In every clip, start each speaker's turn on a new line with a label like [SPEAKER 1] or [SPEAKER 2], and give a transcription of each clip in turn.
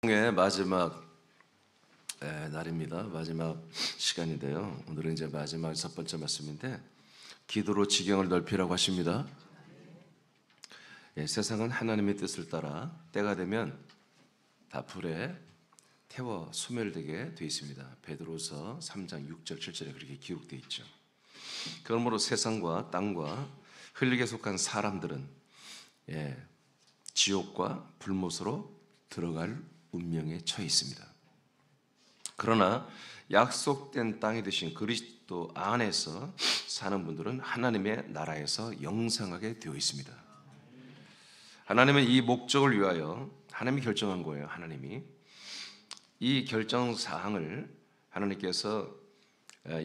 [SPEAKER 1] 의 마지막 날입니다. 마지막 시간인데요. 오늘은 이제 마지막 첫 번째 말씀인데 기도로 지경을 넓히라고 하십니다. 세상은 하나님의 뜻을 따라 때가 되면 다 불에 태워 소멸되게 되어 있습니다. 베드로서 3장 6절 7절에 그렇게 기록되어 있죠. 그러므로 세상과 땅과 흙에 속한 사람들은 지옥과 불못으로 들어갈 운명에 처해 있습니다. 그러나 약속된 땅이 되신 그리스도 안에서 사는 분들은 하나님의 나라에서 영생하게 되어 있습니다. 하나님은 이 목적을 위하여 하나님이 결정한 거예요. 하나님이 이 결정 사항을 하나님께서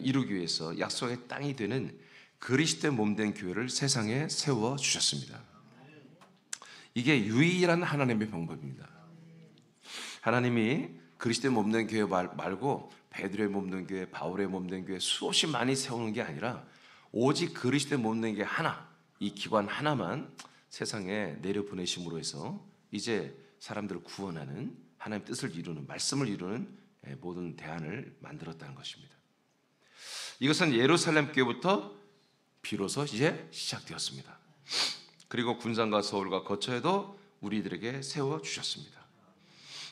[SPEAKER 1] 이루기 위해서 약속의 땅이 되는 그리스도의 몸된 교회를 세상에 세워 주셨습니다. 이게 유일한 하나님의 방법입니다. 하나님이 그리스도의 몸된 교회 말고 베드로의 몸된 교회, 바울의 몸된 교회 수없이 많이 세우는 게 아니라 오직 그리스도의 몸된 교회 하나, 이 기관 하나만 세상에 내려보내심으로 해서 이제 사람들을 구원하는 하나님의 뜻을 이루는, 말씀을 이루는 모든 대안을 만들었다는 것입니다. 이것은 예루살렘 교회부터 비로소 이제 시작되었습니다. 그리고 군산과 서울과 거처에도 우리들에게 세워주셨습니다.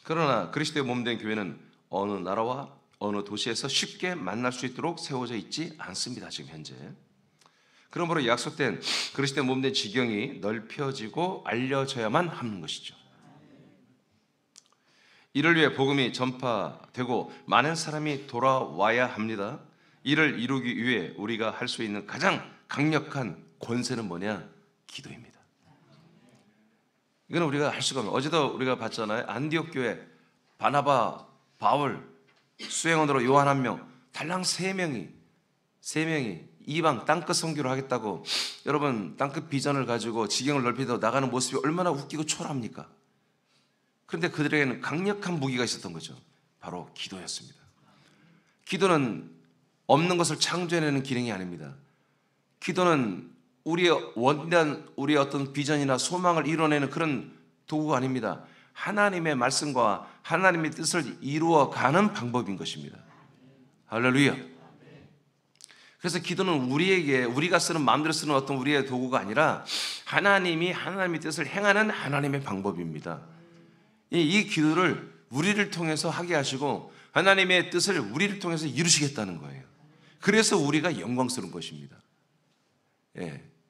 [SPEAKER 1] 그러나 그리스도의 몸된 교회는 어느 나라와 어느 도시에서 쉽게 만날 수 있도록 세워져 있지 않습니다. 지금 현재. 그러므로 약속된 그리스도의 몸된 지경이 넓혀지고 알려져야만 하는 것이죠. 이를 위해 복음이 전파되고 많은 사람이 돌아와야 합니다. 이를 이루기 위해 우리가 할 수 있는 가장 강력한 권세는 뭐냐? 기도입니다. 이거는 우리가 할 수가 없는. 어제도 우리가 봤잖아요. 안디옥 교회 바나바, 바울, 수행원으로 요한 1명, 달랑 3명이 이방 땅끝 선교를 하겠다고 여러분 땅끝 비전을 가지고 지경을 넓히다 나가는 모습이 얼마나 웃기고 초라합니까? 그런데 그들에게는 강력한 무기가 있었던 거죠. 바로 기도였습니다. 기도는 없는 것을 창조해내는 기능이 아닙니다. 기도는 우리의 원대한 우리의 어떤 비전이나 소망을 이뤄내는 그런 도구가 아닙니다. 하나님의 말씀과 하나님의 뜻을 이루어가는 방법인 것입니다. 할렐루야. 그래서 기도는 우리가 쓰는 마음대로 쓰는 어떤 우리의 도구가 아니라 하나님이 하나님의 뜻을 행하는 하나님의 방법입니다. 이 기도를 우리를 통해서 하게 하시고 하나님의 뜻을 우리를 통해서 이루시겠다는 거예요. 그래서 우리가 영광스러운 것입니다.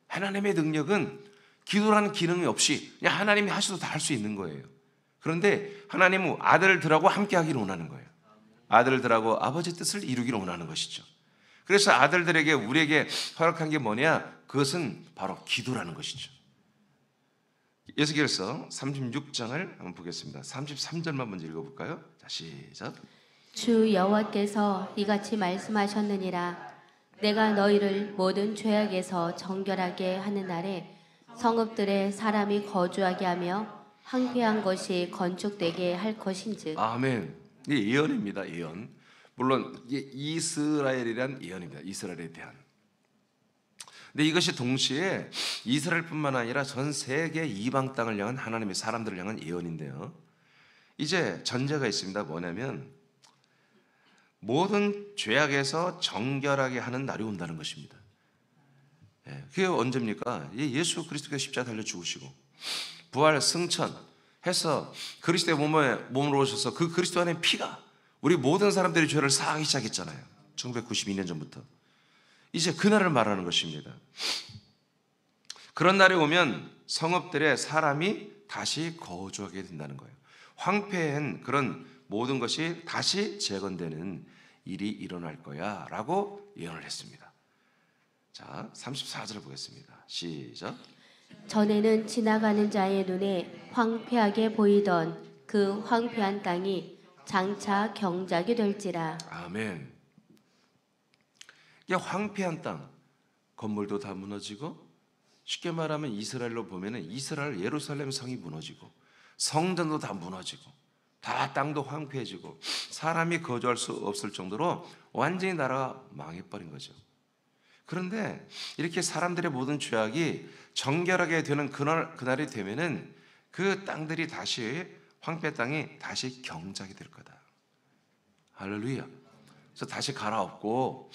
[SPEAKER 1] 하나님의 능력은 기도라는 기능이 없이 그냥 하나님이 하셔도 다 할 수 있는 거예요. 그런데 하나님은 아들들하고 함께 하기를 원하는 거예요. 아들들하고 아버지 뜻을 이루기를 원하는 것이죠. 그래서 아들들에게 우리에게 허락한 게 뭐냐? 그것은 바로 기도라는 것이죠. 에스겔서 36장을 한번 보겠습니다. 33절만 먼저 읽어볼까요? 자, 시작.
[SPEAKER 2] 주 여호와께서 이같이 말씀하셨느니라. 내가 너희를 모든 죄악에서 정결하게 하는 날에 성읍들에 사람이 거주하게 하며 황폐한 것이 건축되게 할 것인즉.
[SPEAKER 1] 아멘. 이게 예언입니다. 예언. 물론 이게 이스라엘이란 예언입니다. 이스라엘에 대한. 근데 이것이 동시에 이스라엘뿐만 아니라 전 세계 이방 땅을 향한 하나님의 사람들을 향한 예언인데요. 이제 전제가 있습니다. 뭐냐면 모든 죄악에서 정결하게 하는 날이 온다는 것입니다. 그게 언제입니까? 예수 그리스도가 십자가에 달려 죽으시고 부활 승천해서 그리스도의 몸으로 오셔서 그 그리스도 안에 피가 우리 모든 사람들의 죄를 사하기 시작했잖아요. 1992년 전부터. 이제 그날을 말하는 것입니다. 그런 날이 오면 성읍들에 사람이 다시 거주하게 된다는 거예요. 황폐한 그런 모든 것이 다시 재건되는 일이 일어날 거야 라고 예언을 했습니다. 자, 34절을 보겠습니다. 시작.
[SPEAKER 2] 전에는 지나가는 자의 눈에 황폐하게 보이던 그 황폐한 땅이 장차 경작이 될지라.
[SPEAKER 1] 아멘. 이게 황폐한 땅, 건물도 다 무너지고 쉽게 말하면 이스라엘로 보면은 이스라엘 예루살렘 성이 무너지고 성전도 다 무너지고 다 땅도 황폐해지고 사람이 거주할 수 없을 정도로 완전히 나라가 망해버린 거죠. 그런데 이렇게 사람들의 모든 죄악이 정결하게 되는 그날이 되면은 그 땅들이 다시 황폐 땅이 다시 경작이 될 거다. 할렐루야. 그래서 다시 갈아엎고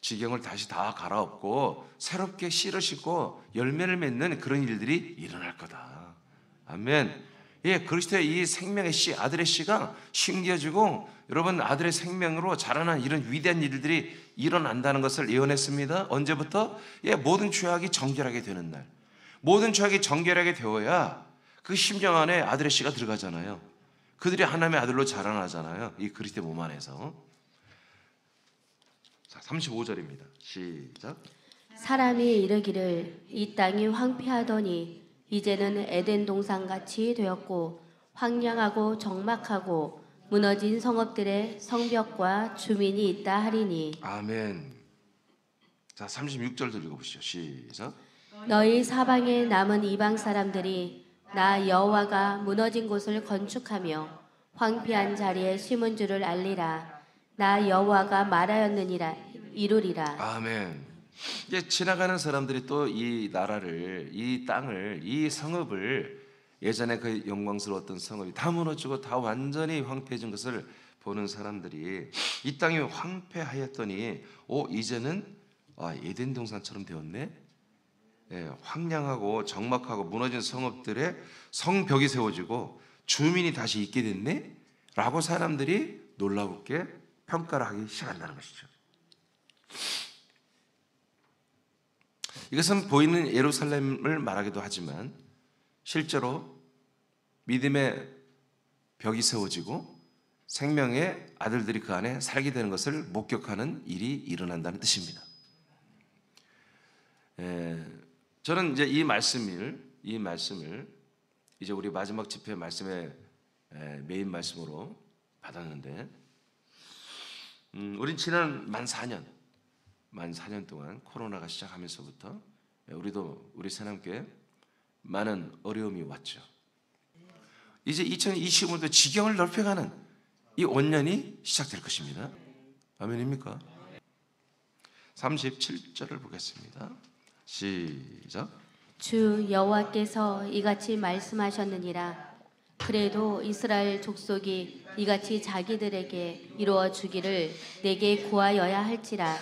[SPEAKER 1] 지경을 다시 다 갈아엎고 새롭게 씨를 싣고 열매를 맺는 그런 일들이 일어날 거다. 아멘. 예, 그리스도의 이 생명의 씨, 아들의 씨가 심겨지고 여러분 아들의 생명으로 자라난 이런 위대한 일들이 일어난다는 것을 예언했습니다. 언제부터? 예, 모든 죄악이 정결하게 되는 날. 모든 죄악이 정결하게 되어야 그 심령 안에 아들의 씨가 들어가잖아요. 그들이 하나님의 아들로 자라나잖아요. 이 그리스도의 몸 안에서. 자, 35절입니다. 시작.
[SPEAKER 2] 사람이 이르기를 이 땅이 황폐하더니 이제는 에덴 동산같이 되었고 황량하고 적막하고 무너진 성읍들의 성벽과 주민이 있다 하리니.
[SPEAKER 1] 아멘. 자, 36절도 읽어보시죠. 시작.
[SPEAKER 2] 너희 사방에 남은 이방 사람들이 나 여호와가 무너진 곳을 건축하며 황폐한 자리에 심은 줄을 알리라. 나 여호와가 말하였느니라 이루리라.
[SPEAKER 1] 아멘. 이제 지나가는 사람들이 또 이 나라를, 이 땅을, 이 성읍을, 예전에 그 영광스러웠던 성읍이 다 무너지고 다 완전히 황폐해진 것을 보는 사람들이 이 땅이 황폐하였더니 이제는 에덴 동산처럼 되었네. 예, 황량하고 적막하고 무너진 성읍들의 성벽이 세워지고 주민이 다시 있게 됐네 라고 사람들이 놀라웠게 평가를 하기 시작한다는 것이죠. 이것은 보이는 예루살렘을 말하기도 하지만 실제로 믿음의 벽이 세워지고 생명의 아들들이 그 안에 살게 되는 것을 목격하는 일이 일어난다는 뜻입니다. 저는 이제 이 말씀을 이제 우리 마지막 집회 말씀의 메인 말씀으로 받았는데, 우린 지난 만 4년 동안 코로나가 시작하면서부터 우리 새남교회 많은 어려움이 왔죠. 이제 2025년도 지경을 넓혀가는 이 원년이 시작될 것입니다. 아멘입니까? 37절을 보겠습니다. 시작.
[SPEAKER 2] 주 여호와께서 이같이 말씀하셨느니라. 그래도 이스라엘 족속이 이같이 자기들에게 이루어 주기를 내게 구하여야 할지라.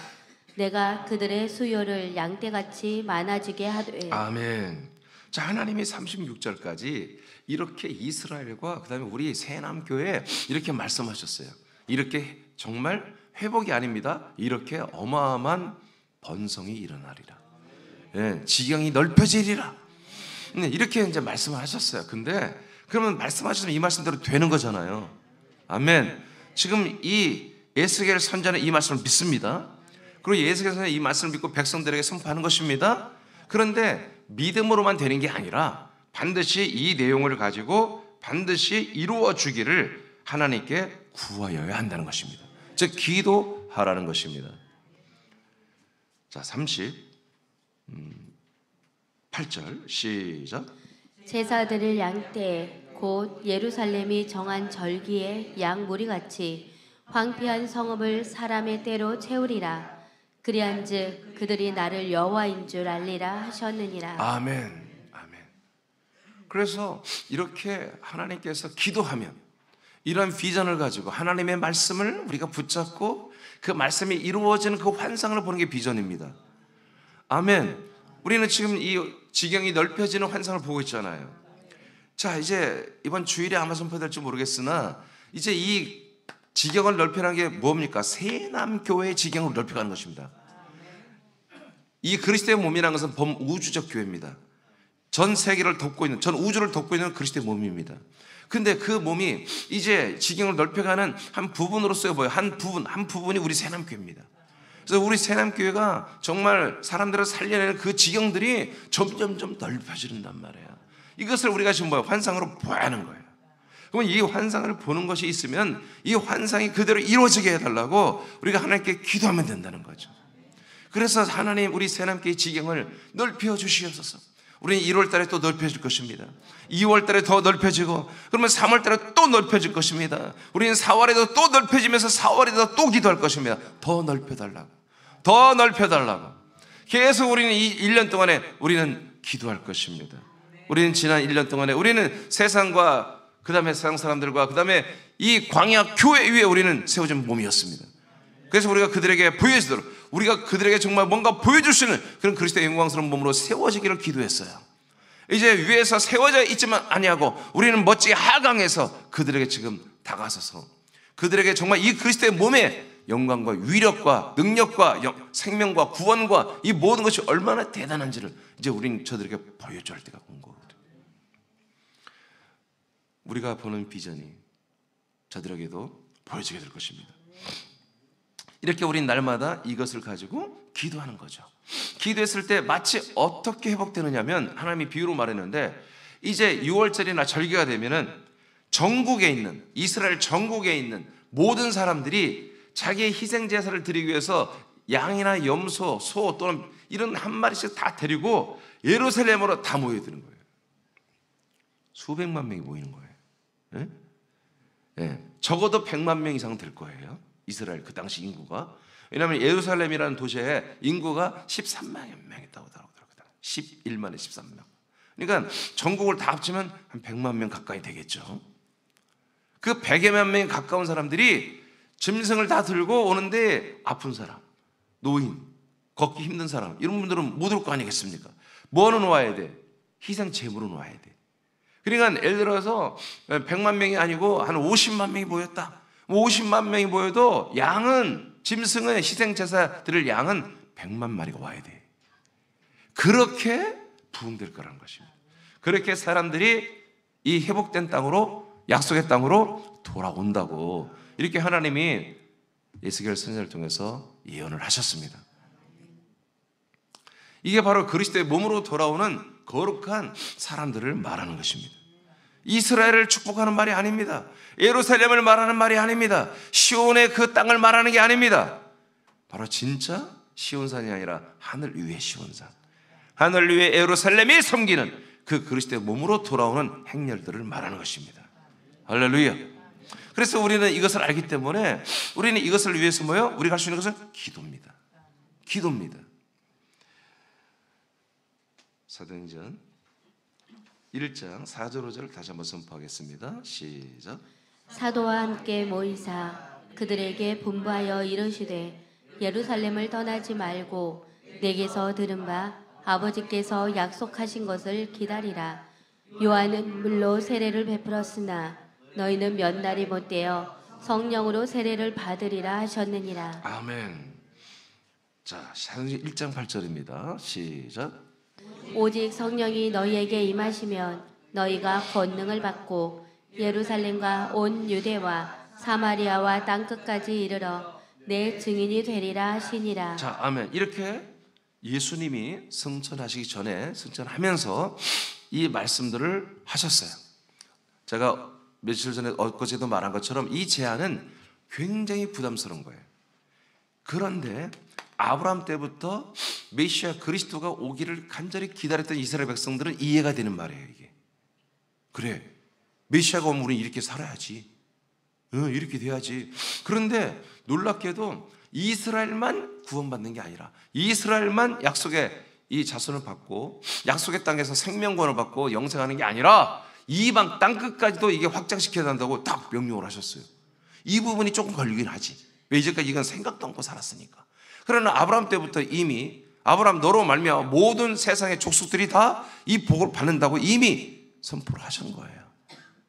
[SPEAKER 2] 내가 그들의 수요를 양떼같이 많아지게 하되.
[SPEAKER 1] 아멘. 자, 하나님이 36절까지 이렇게 이스라엘과 그다음에 우리 새남교회 이렇게 말씀하셨어요. 이렇게 정말 회복이 아닙니다. 이렇게 어마어마한 번성이 일어나리라. 예, 지경이 넓혀지리라. 이렇게 이제 말씀을 하셨어요. 근데 그러면 말씀하시면 이 말씀대로 되는 거잖아요. 아멘. 지금 이 에스겔 선자는 이 말씀을 믿습니다. 그리고 에스겔 선자는 이 말씀을 믿고 백성들에게 선포하는 것입니다. 그런데 믿음으로만 되는 게 아니라 반드시 이 내용을 가지고 반드시 이루어 주기를 하나님께 구하여야 한다는 것입니다. 즉 기도하라는 것입니다. 자, 38절 시작.
[SPEAKER 2] 제사드릴 양떼 곧 예루살렘이 정한 절기에 양 무리같이 황폐한 성읍을 사람의 때로 채우리라. 그리한즉 그들이 나를 여호와인 줄 알리라 하셨느니라.
[SPEAKER 1] 아멘. 아멘. 그래서 이렇게 하나님께서 기도하면 이런 비전을 가지고 하나님의 말씀을 우리가 붙잡고 그 말씀이 이루어지는 그 환상을 보는 게 비전입니다. 아멘. 우리는 지금 이 지경이 넓혀지는 환상을 보고 있잖아요. 자, 이제 이번 주일에 아마 선포될지 모르겠으나 이제 이 지경을 넓혀가는 게 뭡니까? 새남교회의 지경을 넓혀가는 것입니다. 이 그리스도의 몸이라는 것은 범우주적 교회입니다. 전 세계를 덮고 있는, 전 우주를 덮고 있는 그리스도의 몸입니다. 근데 그 몸이 이제 지경을 넓혀가는 한 부분으로서 보여요. 한 부분이 우리 새남교회입니다. 그래서 우리 새남교회가 정말 사람들을 살려내는 그 지경들이 점점점 넓혀진단 말이에요. 이것을 우리가 지금 환상으로 봐야 하는 거예요. 그러면 이 환상을 보는 것이 있으면 이 환상이 그대로 이루어지게 해달라고 우리가 하나님께 기도하면 된다는 거죠. 그래서 하나님 우리 새남교회 지경을 넓혀 주시옵소서. 우리는 1월 달에 또 넓혀질 것입니다. 2월 달에 더 넓혀지고 그러면 3월 달에 또 넓혀질 것입니다. 우리는 4월에도 또 넓혀지면서 4월에도 또 기도할 것입니다. 더 넓혀달라고, 더 넓혀달라고 계속 우리는 이 1년 동안에 우리는 기도할 것입니다. 우리는 지난 1년 동안에 우리는 세상과 그 다음에 세상 사람들과 그 다음에 이 광야 교회 위에 우리는 세워진 몸이었습니다. 그래서 우리가 그들에게 보여주도록, 우리가 그들에게 정말 뭔가 보여줄 수 있는 그런 그리스도의 영광스러운 몸으로 세워지기를 기도했어요. 이제 위에서 세워져 있지만 아니하고 우리는 멋지게 하강해서 그들에게 지금 다가서서 그들에게 정말 이 그리스도의 몸의 영광과 위력과 능력과 생명과 구원과 이 모든 것이 얼마나 대단한지를 이제 우리는 저들에게 보여줘야 할 때가 온 거거든요. 우리가 보는 비전이 저들에게도 보여지게 될 것입니다. 이렇게 우린 날마다 이것을 가지고 기도하는 거죠. 기도했을 때 마치 어떻게 회복되느냐면, 하나님이 비유로 말했는데, 이제 6월절이나 절기가 되면은 전국에 있는, 이스라엘 전국에 있는 모든 사람들이 자기의 희생 제사를 드리기 위해서 양이나 염소, 소 또는 이런 한 마리씩 다 데리고 예루살렘으로 다 모여드는 거예요. 수백만 명이 모이는 거예요. 예? 예. 적어도 100만 명 이상 될 거예요. 이스라엘 그 당시 인구가. 왜냐하면 예루살렘이라는 도시에 인구가 13만 명 있다고 하더라고요. 11만에 13명. 그러니까 전국을 다 합치면 한 100만 명 가까이 되겠죠. 그 100여만 명에 가까운 사람들이 짐승을 다 들고 오는데, 아픈 사람, 노인, 걷기 힘든 사람, 이런 분들은 못 올 거 아니겠습니까? 뭐는 와야 돼? 희생 제물은 와야 돼. 그러니까 예를 들어서 100만 명이 아니고 한 50만 명이 모였다. 50만 명이 모여도 양은, 짐승의 희생 제사 드릴 양은 100만 마리가 와야 돼. 그렇게 부흥될 거라는 것입니다. 그렇게 사람들이 이 회복된 땅으로, 약속의 땅으로 돌아온다고 이렇게 하나님이 에스겔 선지자를 통해서 예언을 하셨습니다. 이게 바로 그리스도의 몸으로 돌아오는 거룩한 사람들을 말하는 것입니다. 이스라엘을 축복하는 말이 아닙니다. 예루살렘을 말하는 말이 아닙니다. 시온의 그 땅을 말하는 게 아닙니다. 바로 진짜 시온산이 아니라 하늘 위의 시온산, 하늘 위의 예루살렘이 섬기는 그 그리스도의 몸으로 돌아오는 행렬들을 말하는 것입니다. 할렐루야. 그래서 우리는 이것을 알기 때문에 우리는 이것을 위해서 뭐요? 우리가 할 수 있는 것은 기도입니다. 기도입니다. 사도행전 1장 4절 5절을 다시 한번 선포하겠습니다. 시작.
[SPEAKER 2] 사도와 함께 모이사 그들에게 분부하여 이르시되 예루살렘을 떠나지 말고 내게서 들은 바 아버지께서 약속하신 것을 기다리라. 요한은 물로 세례를 베풀었으나 너희는 몇 날이 못되어 성령으로 세례를 받으리라 하셨느니라.
[SPEAKER 1] 아멘. 자, 사도행전 1장 8절입니다. 시작.
[SPEAKER 2] 오직 성령이 너희에게 임하시면 너희가 권능을 받고 예루살렘과 온 유대와 사마리아와 땅끝까지 이르러 내 증인이 되리라 하시니라.
[SPEAKER 1] 자, 아멘. 이렇게 예수님이 승천하시기 전에, 승천하면서 이 말씀들을 하셨어요. 제가 며칠 전에 엊그제도 말한 것처럼 이 제안은 굉장히 부담스러운 거예요. 그런데 아브라함 때부터 메시아 그리스도가 오기를 간절히 기다렸던 이스라엘 백성들은 이해가 되는 말이에요. 이게 그래, 메시아가 오면 우리는 이렇게 살아야지, 이렇게 돼야지. 그런데 놀랍게도 이스라엘만 구원받는 게 아니라, 이스라엘만 약속의 이 자손을 받고 약속의 땅에서 생명권을 받고 영생하는 게 아니라 이방 땅끝까지도 이게 확장시켜야 한다고 딱 명령을 하셨어요. 이 부분이 조금 걸리긴 하지. 왜? 이제까지 이건 생각도 않고 살았으니까. 그러나 아브라함 때부터 이미 아브라함 너로 말미암아 모든 세상의 족속들이 다 이 복을 받는다고 이미 선포를 하신 거예요.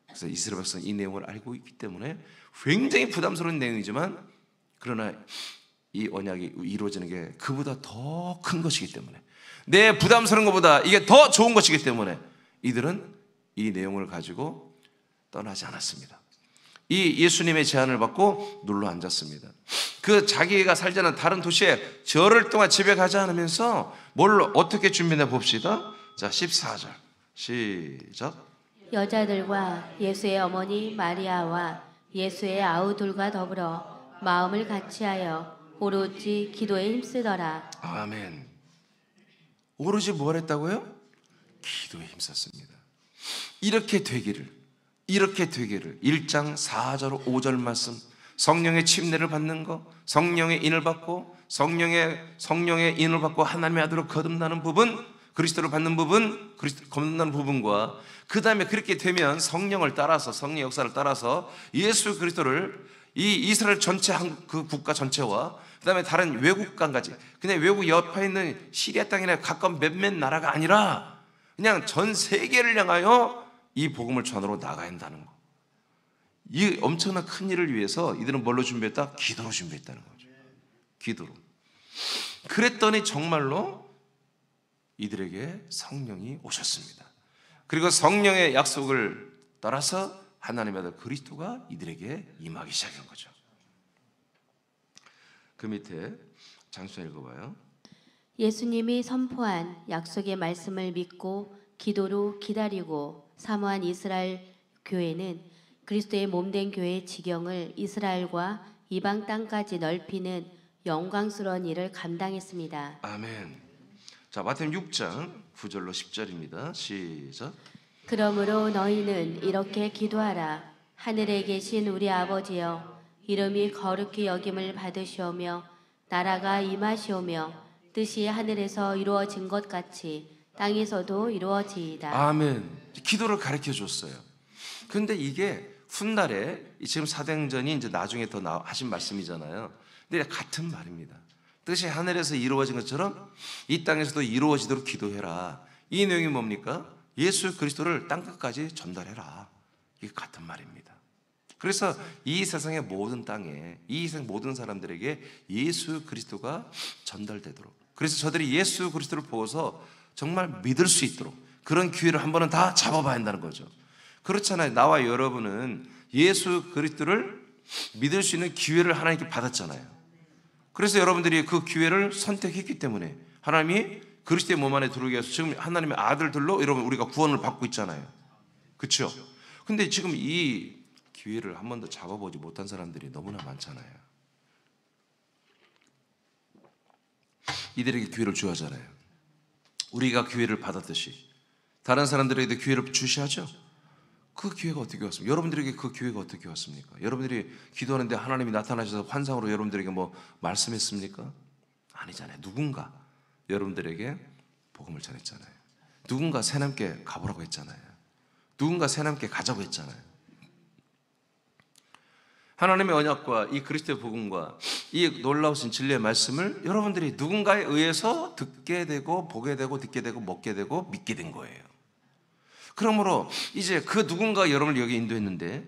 [SPEAKER 1] 그래서 이스라엘 백성은 이 내용을 알고 있기 때문에 굉장히 부담스러운 내용이지만, 그러나 이 언약이 이루어지는 게 그보다 더 큰 것이기 때문에, 내 부담스러운 것보다 이게 더 좋은 것이기 때문에 이들은 이 내용을 가지고 떠나지 않았습니다. 이 예수님의 제안을 받고 눌러 앉았습니다. 그 자기가 살지 않은 다른 도시에 절을 동안 집에 가지 않으면서 뭘 어떻게 준비해 봅시다. 자, 14절 시작.
[SPEAKER 2] 여자들과 예수의 어머니 마리아와 예수의 아우들과 더불어 마음을 같이하여 오로지 기도에 힘쓰더라.
[SPEAKER 1] 아멘. 오로지 뭘 했다고요? 기도에 힘썼습니다. 이렇게 되기를 1장 4절 5절 말씀, 성령의 침례를 받는 것, 성령의 인을 받고 성령의 인을 받고 하나님의 아들로 거듭나는 부분, 그리스도를 받는 부분, 그리스도 겁나는 부분과 그 다음에 그렇게 되면 성령을 따라서 성령 역사를 따라서 예수 그리스도를 이 이스라엘 전체 그 국가 전체와 그 다음에 다른 외국까지 그냥 외국 옆에 있는 시리아 땅이나 가까운 몇몇 나라가 아니라 그냥 전 세계를 향하여 이 복음을 전하러 나가야 한다는 거. 이 엄청난 큰 일을 위해서 이들은 뭘로 준비했다? 기도로 준비했다는 거죠. 기도로. 그랬더니 정말로 이들에게 성령이 오셨습니다. 그리고 성령의 약속을 따라서 하나님의 아들 그리스도가 이들에게 임하기 시작한 거죠. 그 밑에 장수장 읽어봐요.
[SPEAKER 2] 예수님이 선포한 약속의 말씀을 믿고 기도로 기다리고 사모한 이스라엘 교회는 그리스도의 몸된 교회의 지경을 이스라엘과 이방 땅까지 넓히는 영광스러운 일을 감당했습니다.
[SPEAKER 1] 아멘. 자, 마태복음 6장 9절로 10절입니다. 시작.
[SPEAKER 2] 그러므로 너희는 이렇게 기도하라. 하늘에 계신 우리 아버지여, 이름이 거룩히 여김을 받으시오며 나라가 임하시오며 뜻이 하늘에서 이루어진 것 같이 땅에서도 이루어지이다.
[SPEAKER 1] 아멘. 기도를 가르쳐 줬어요. 그런데 이게 훗날에 지금 사도행전이 이제 나중에 더 하신 말씀이잖아요. 근데 같은 말입니다. 뜻이 하늘에서 이루어진 것처럼 이 땅에서도 이루어지도록 기도해라. 이 내용이 뭡니까? 예수 그리스도를 땅끝까지 전달해라. 이게 같은 말입니다. 그래서 이 세상의 모든 땅에 이 세상 모든 사람들에게 예수 그리스도가 전달되도록, 그래서 저들이 예수 그리스도를 보고서 정말 믿을 수 있도록 그런 기회를 한 번은 다 잡아봐야 한다는 거죠. 그렇잖아요. 나와 여러분은 예수 그리스도를 믿을 수 있는 기회를 하나님께 받았잖아요. 그래서 여러분들이 그 기회를 선택했기 때문에 하나님이 그리스도의 몸 안에 들어오게 해서 지금 하나님의 아들들로 여러분 우리가 구원을 받고 있잖아요. 그렇죠? 근데 지금 이 기회를 한 번도 잡아보지 못한 사람들이 너무나 많잖아요. 이들에게 기회를 줘야 하잖아요. 우리가 기회를 받았듯이 다른 사람들에게도 기회를 주셔야죠. 그 기회가 어떻게 왔습니까? 여러분들에게 그 기회가 어떻게 왔습니까? 여러분들이 기도하는데 하나님이 나타나셔서 환상으로 여러분들에게 뭐 말씀했습니까? 아니잖아요. 누군가 여러분들에게 복음을 전했잖아요. 누군가 새남께 가보라고 했잖아요. 누군가 새남께 가자고 했잖아요. 하나님의 언약과 이 그리스도의 복음과 이 놀라우신 진리의 말씀을 여러분들이 누군가에 의해서 듣게 되고 보게 되고 듣게 되고 먹게 되고 믿게 된 거예요. 그러므로 이제 그 누군가 여러분을 여기 인도했는데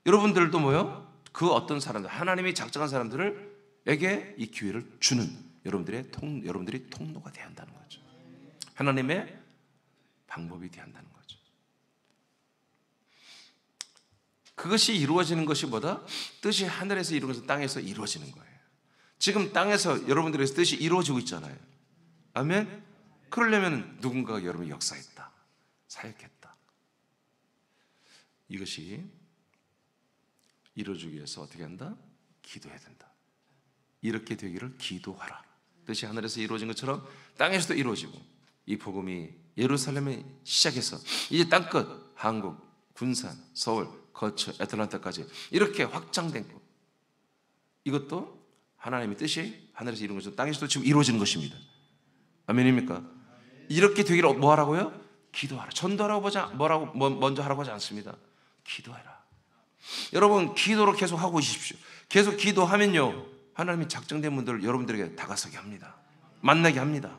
[SPEAKER 1] 여러분들도 뭐요? 그 어떤 사람들, 하나님이 작정한 사람들에게 이 기회를 주는 여러분들이 통로가 되어야 한다는 거죠. 하나님의 방법이 되어야 한다는 거죠. 그것이 이루어지는 것이 뭐다? 뜻이 하늘에서 이루어져서 땅에서 이루어지는 거예요. 지금 땅에서 여러분들의 뜻이 이루어지고 있잖아요. 아멘? 그러려면 누군가가 여러분을 역사했다. 사역했다. 이것이 이루어지기 위해서 어떻게 한다? 기도해야 된다. 이렇게 되기를 기도하라. 뜻이 하늘에서 이루어진 것처럼 땅에서도 이루어지고 이 복음이 예루살렘에 시작해서 이제 땅끝 한국, 군산, 서울, 거처, 애틀란타까지 이렇게 확장된 것, 이것도 하나님의 뜻이 하늘에서 이루어진 것처럼 땅에서도 지금 이루어지는 것입니다. 아멘입니까? 이렇게 되기를 뭐 하라고요? 기도하라. 전도하라고 먼저 하라고 하지 않습니다. 기도해라. 여러분 기도를 계속 하고 계십시오. 계속 기도하면요 하나님이 작정된 분들을 여러분들에게 다가서게 합니다. 만나게 합니다.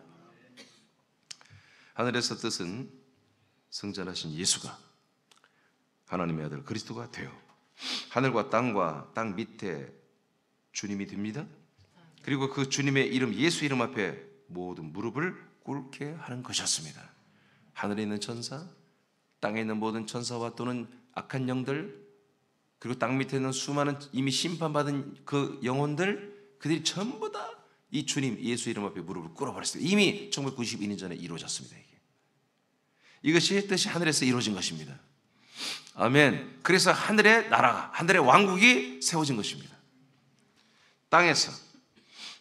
[SPEAKER 1] 하늘에서 뜻은 승전하신 예수가 하나님의 아들 그리스도가 되어 하늘과 땅 밑에 주님이 됩니다. 그리고 그 주님의 이름 예수 이름 앞에 모든 무릎을 꿇게 하는 것이었습니다. 하늘에 있는 천사, 땅에 있는 모든 천사와 또는 악한 영들, 그리고 땅 밑에 있는 수많은 이미 심판받은 그 영혼들, 그들이 전부 다 이 주님 예수 이름 앞에 무릎을 꿇어버렸어요. 이미 1992년 전에 이루어졌습니다. 이것이 뜻이 하늘에서 이루어진 것입니다. 아멘. 그래서 하늘의 나라가, 하늘의 왕국이 세워진 것입니다.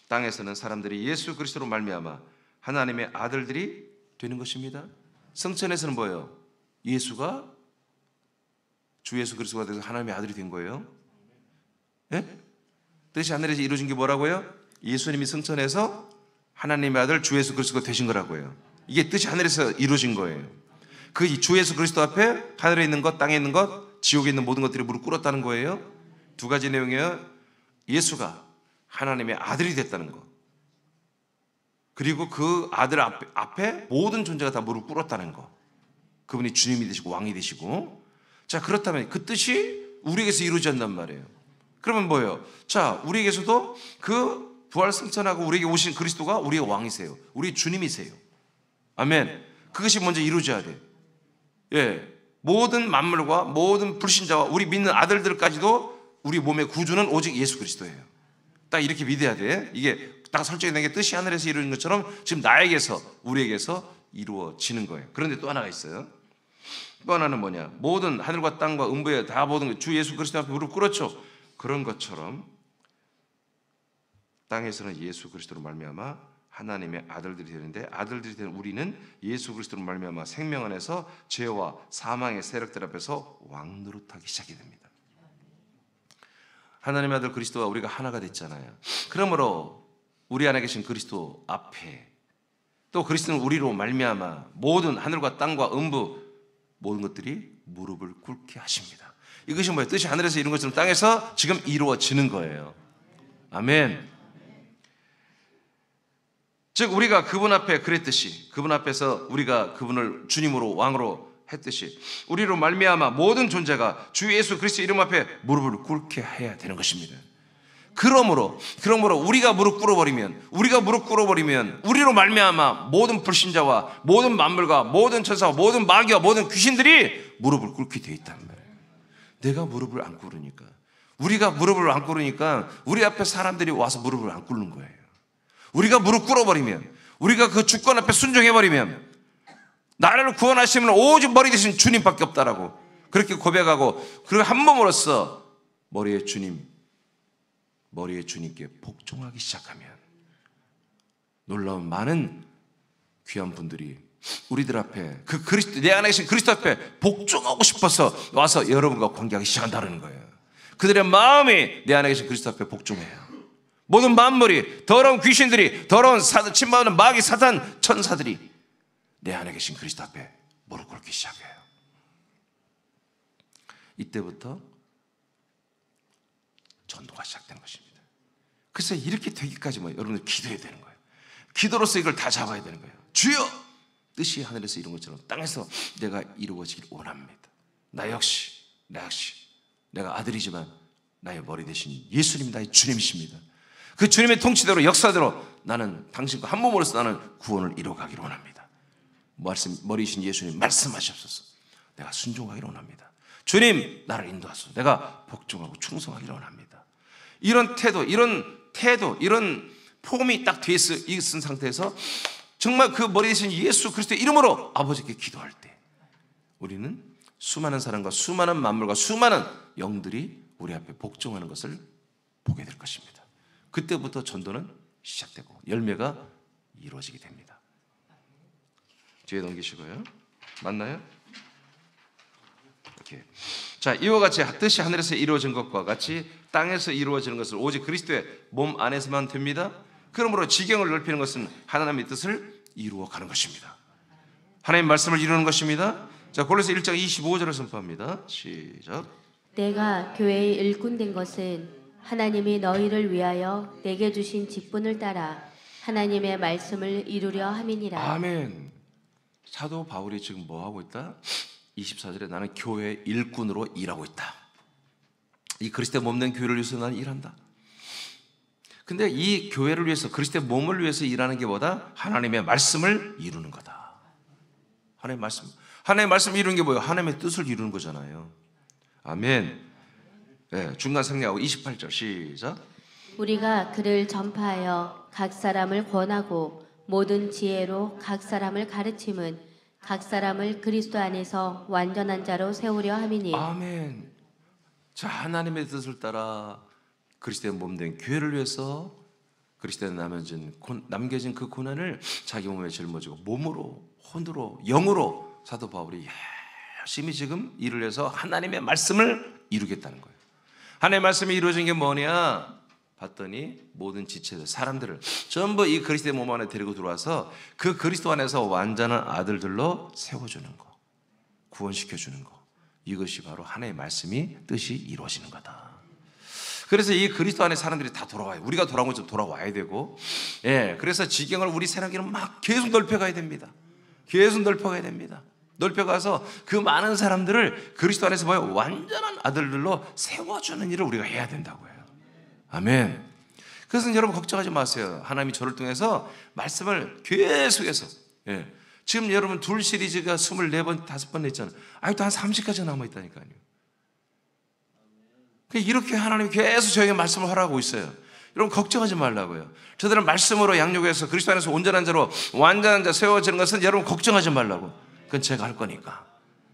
[SPEAKER 1] 땅에서는 사람들이 예수 그리스도로 말미암아 하나님의 아들들이 되는 것입니다. 성천에서는 뭐예요? 예수가 주 예수 그리스도가 돼서 하나님의 아들이 된 거예요. 예? 뜻이 하늘에서 이루어진 게 뭐라고요? 예수님이 성천에서 하나님의 아들 주 예수 그리스도가 되신 거라고요. 이게 뜻이 하늘에서 이루어진 거예요. 그 주 예수 그리스도 앞에 하늘에 있는 것, 땅에 있는 것, 지옥에 있는 모든 것들이 무릎 꿇었다는 거예요. 두 가지 내용이에요. 예수가 하나님의 아들이 됐다는 것, 그리고 그 아들 앞에 모든 존재가 다 무릎 꿇었다는 것. 그분이 주님이 되시고 왕이 되시고. 자, 그렇다면 그 뜻이 우리에게서 이루어진단 말이에요. 그러면 뭐예요? 자, 우리에게서도 그 부활 승천하고 우리에게 오신 그리스도가 우리의 왕이세요. 우리의 주님이세요. 아멘. 그것이 먼저 이루어져야 돼. 예, 모든 만물과 모든 불신자와 우리 믿는 아들들까지도 우리 몸의 구주는 오직 예수 그리스도예요. 딱 이렇게 믿어야 돼. 이게 딱 설정이 된 게 뜻이 하늘에서 이루어진 것처럼 지금 나에게서, 우리에게서 이루어지는 거예요. 그런데 또 하나가 있어요. 또 하나는 뭐냐? 모든 하늘과 땅과 음부에 다 모든 주 예수 그리스도 앞에 무릎 꿇었죠. 그런 것처럼 땅에서는 예수 그리스도로 말미암아 하나님의 아들들이 되는데, 아들들이 되는 우리는 예수 그리스도로 말미암아 생명 안에서 죄와 사망의 세력들 앞에서 왕노릇하기 시작이 됩니다. 하나님의 아들 그리스도와 우리가 하나가 됐잖아요. 그러므로 우리 안에 계신 그리스도 앞에, 또 그리스도는 우리로 말미암아 모든 하늘과 땅과 음부 모든 것들이 무릎을 꿇게 하십니다. 이것이 뭐예요? 뜻이 하늘에서 이룬 것처럼 땅에서 지금 이루어지는 거예요. 아멘. 즉 우리가 그분 앞에 그랬듯이, 그분 앞에서 우리가 그분을 주님으로 왕으로 했듯이 우리로 말미암아 모든 존재가 주 예수 그리스도 이름 앞에 무릎을 꿇게 해야 되는 것입니다. 그러므로 우리가 무릎 꿇어버리면 우리로 말미암아 모든 불신자와 모든 만물과 모든 천사와 모든 마귀와 모든 귀신들이 무릎을 꿇게 되어 있단 말이에요. 내가 무릎을 안 꿇으니까, 우리가 무릎을 안 꿇으니까 우리 앞에 사람들이 와서 무릎을 안 꿇는 거예요. 우리가 무릎 꿇어버리면, 우리가 그 주권 앞에 순종해버리면, 나를 구원하시면 오직 머리 대신 주님밖에 없다라고 그렇게 고백하고, 그리고 한 몸으로써 머리의 주님께 복종하기 시작하면 놀라운 많은 귀한 분들이 우리들 앞에 그 그리스도, 내 안에 계신 그리스도 앞에 복종하고 싶어서 와서 여러분과 관계하기 시작한다는 거예요. 그들의 마음이 내 안에 계신 그리스도 앞에 복종해요. 모든 만물이, 더러운 귀신들이, 더러운 침범하는 마귀 사탄 천사들이 내 안에 계신 그리스도 앞에 무릎 꿇기 시작해요. 이때부터 전도가 시작되는 것입니다. 그래서 이렇게 되기까지 여러분들 기도해야 되는 거예요. 기도로서 이걸 다 잡아야 되는 거예요. 주여, 뜻이 하늘에서 이룬 것처럼 땅에서 내가 이루어지길 원합니다. 나 역시 내가 아들이지만 나의 머리 대신 예수님 나의 주님이십니다. 그 주님의 통치대로, 역사대로 나는 당신과 한 몸으로서 나는 구원을 이루어가기를 원합니다. 머리이신 예수님 말씀하시옵소서. 내가 순종하기를 원합니다. 주님 나를 인도하소서. 내가 복종하고 충성하기를 원합니다. 이런 태도, 이런 폼이 딱 돼 있은 상태에서 정말 그 머리 대신 예수 그리스도의 이름으로 아버지께 기도할 때 우리는 수많은 사람과 수많은 만물과 수많은 영들이 우리 앞에 복종하는 것을 보게 될 것입니다. 그때부터 전도는 시작되고 열매가 이루어지게 됩니다. 뒤에 넘기시고요. 맞나요? 이렇게. 자, 이와 같이 뜻이 하늘에서 이루어진 것과 같이 땅에서 이루어지는 것을 오직 그리스도의 몸 안에서만 됩니다. 그러므로 지경을 넓히는 것은 하나님의 뜻을 이루어가는 것입니다. 하나님의 말씀을 이루는 것입니다. 자, 골로새 1장 25절을 선포합니다. 시작.
[SPEAKER 2] 내가 교회의 일꾼 된 것은 하나님이 너희를 위하여 내게 주신 직분을 따라 하나님의 말씀을 이루려 함이니라.
[SPEAKER 1] 아멘. 사도 바울이 지금 뭐 하고 있다? 24절에 나는 교회의 일꾼으로 일하고 있다. 이 그리스도의 몸 된 교회를 위해서 나는 일한다. 근데 이 교회를 위해서, 그리스도의 몸을 위해서 일하는 게 뭐다? 하나님의 말씀을 이루는 거다. 하나님의 말씀을 이루는 게 뭐예요? 하나님의 뜻을 이루는 거잖아요. 아멘. 네, 중간 생략하고 28절 시작.
[SPEAKER 2] 우리가 그를 전파하여 각 사람을 권하고 모든 지혜로 각 사람을 가르침은 각 사람을 그리스도 안에서 완전한 자로 세우려 함이니.
[SPEAKER 1] 아멘. 자, 하나님의 뜻을 따라 그리스도의 몸된 교회를 위해서 그리스도에 남겨진 그 고난을 자기 몸에 짊어지고 몸으로, 혼으로, 영으로 사도 바울이 열심히 지금 일을 해서 하나님의 말씀을 이루겠다는 거예요. 하나님의 말씀이 이루어진 게 뭐냐? 봤더니 모든 지체들, 사람들을 전부 이 그리스도의 몸 안에 데리고 들어와서 그 그리스도 안에서 완전한 아들들로 세워주는 거, 구원시켜주는 거, 이것이 바로 하나님의 말씀이 뜻이 이루어지는 거다. 그래서 이 그리스도 안에 사람들이 다 돌아와요. 우리가 돌아온 것처럼 돌아와야 되고, 그래서 지경을 우리 새나기는 막 계속 넓혀가야 됩니다. 계속 넓혀가야 됩니다. 넓혀가서 그 많은 사람들을 그리스도 안에서 뭐예요? 완전한 아들들로 세워주는 일을 우리가 해야 된다고요. 아멘. 그래서 여러분 걱정하지 마세요. 하나님이 저를 통해서 말씀을 계속해서, 지금 여러분 둘 시리즈가 24번, 5번 했잖아요. 아직도 한 30까지 남아있다니까요. 이렇게 하나님이 계속 저에게 말씀을 하라고 있어요. 여러분 걱정하지 말라고요. 저들은 말씀으로 양육해서 그리스도 안에서 온전한 자로 완전한 자 세워지는 것은 여러분 걱정하지 말라고. 그건 제가 할 거니까.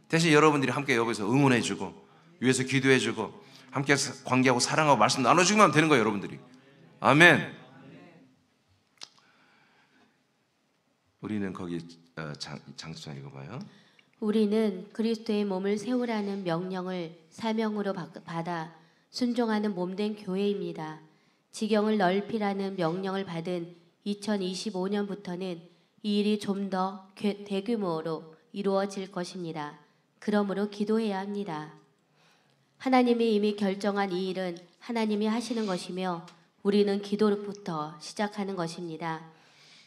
[SPEAKER 1] 대신 여러분들이 함께 여기서 응원해주고 위에서 기도해주고 함께 관계하고 사랑하고 말씀 나눠주기만 하면 되는 거예요. 여러분들이. 아멘. 우리는 거기 장수장 읽어봐요.
[SPEAKER 2] 우리는 그리스도의 몸을 세우라는 명령을 사명으로 받아 순종하는 몸된 교회입니다. 지경을 넓히라는 명령을 받은 2025년부터는 이 일이 좀 더 대규모로 이루어질 것입니다. 그러므로 기도해야 합니다. 하나님이 이미 결정한 이 일은 하나님이 하시는 것이며 우리는 기도로부터 시작하는 것입니다.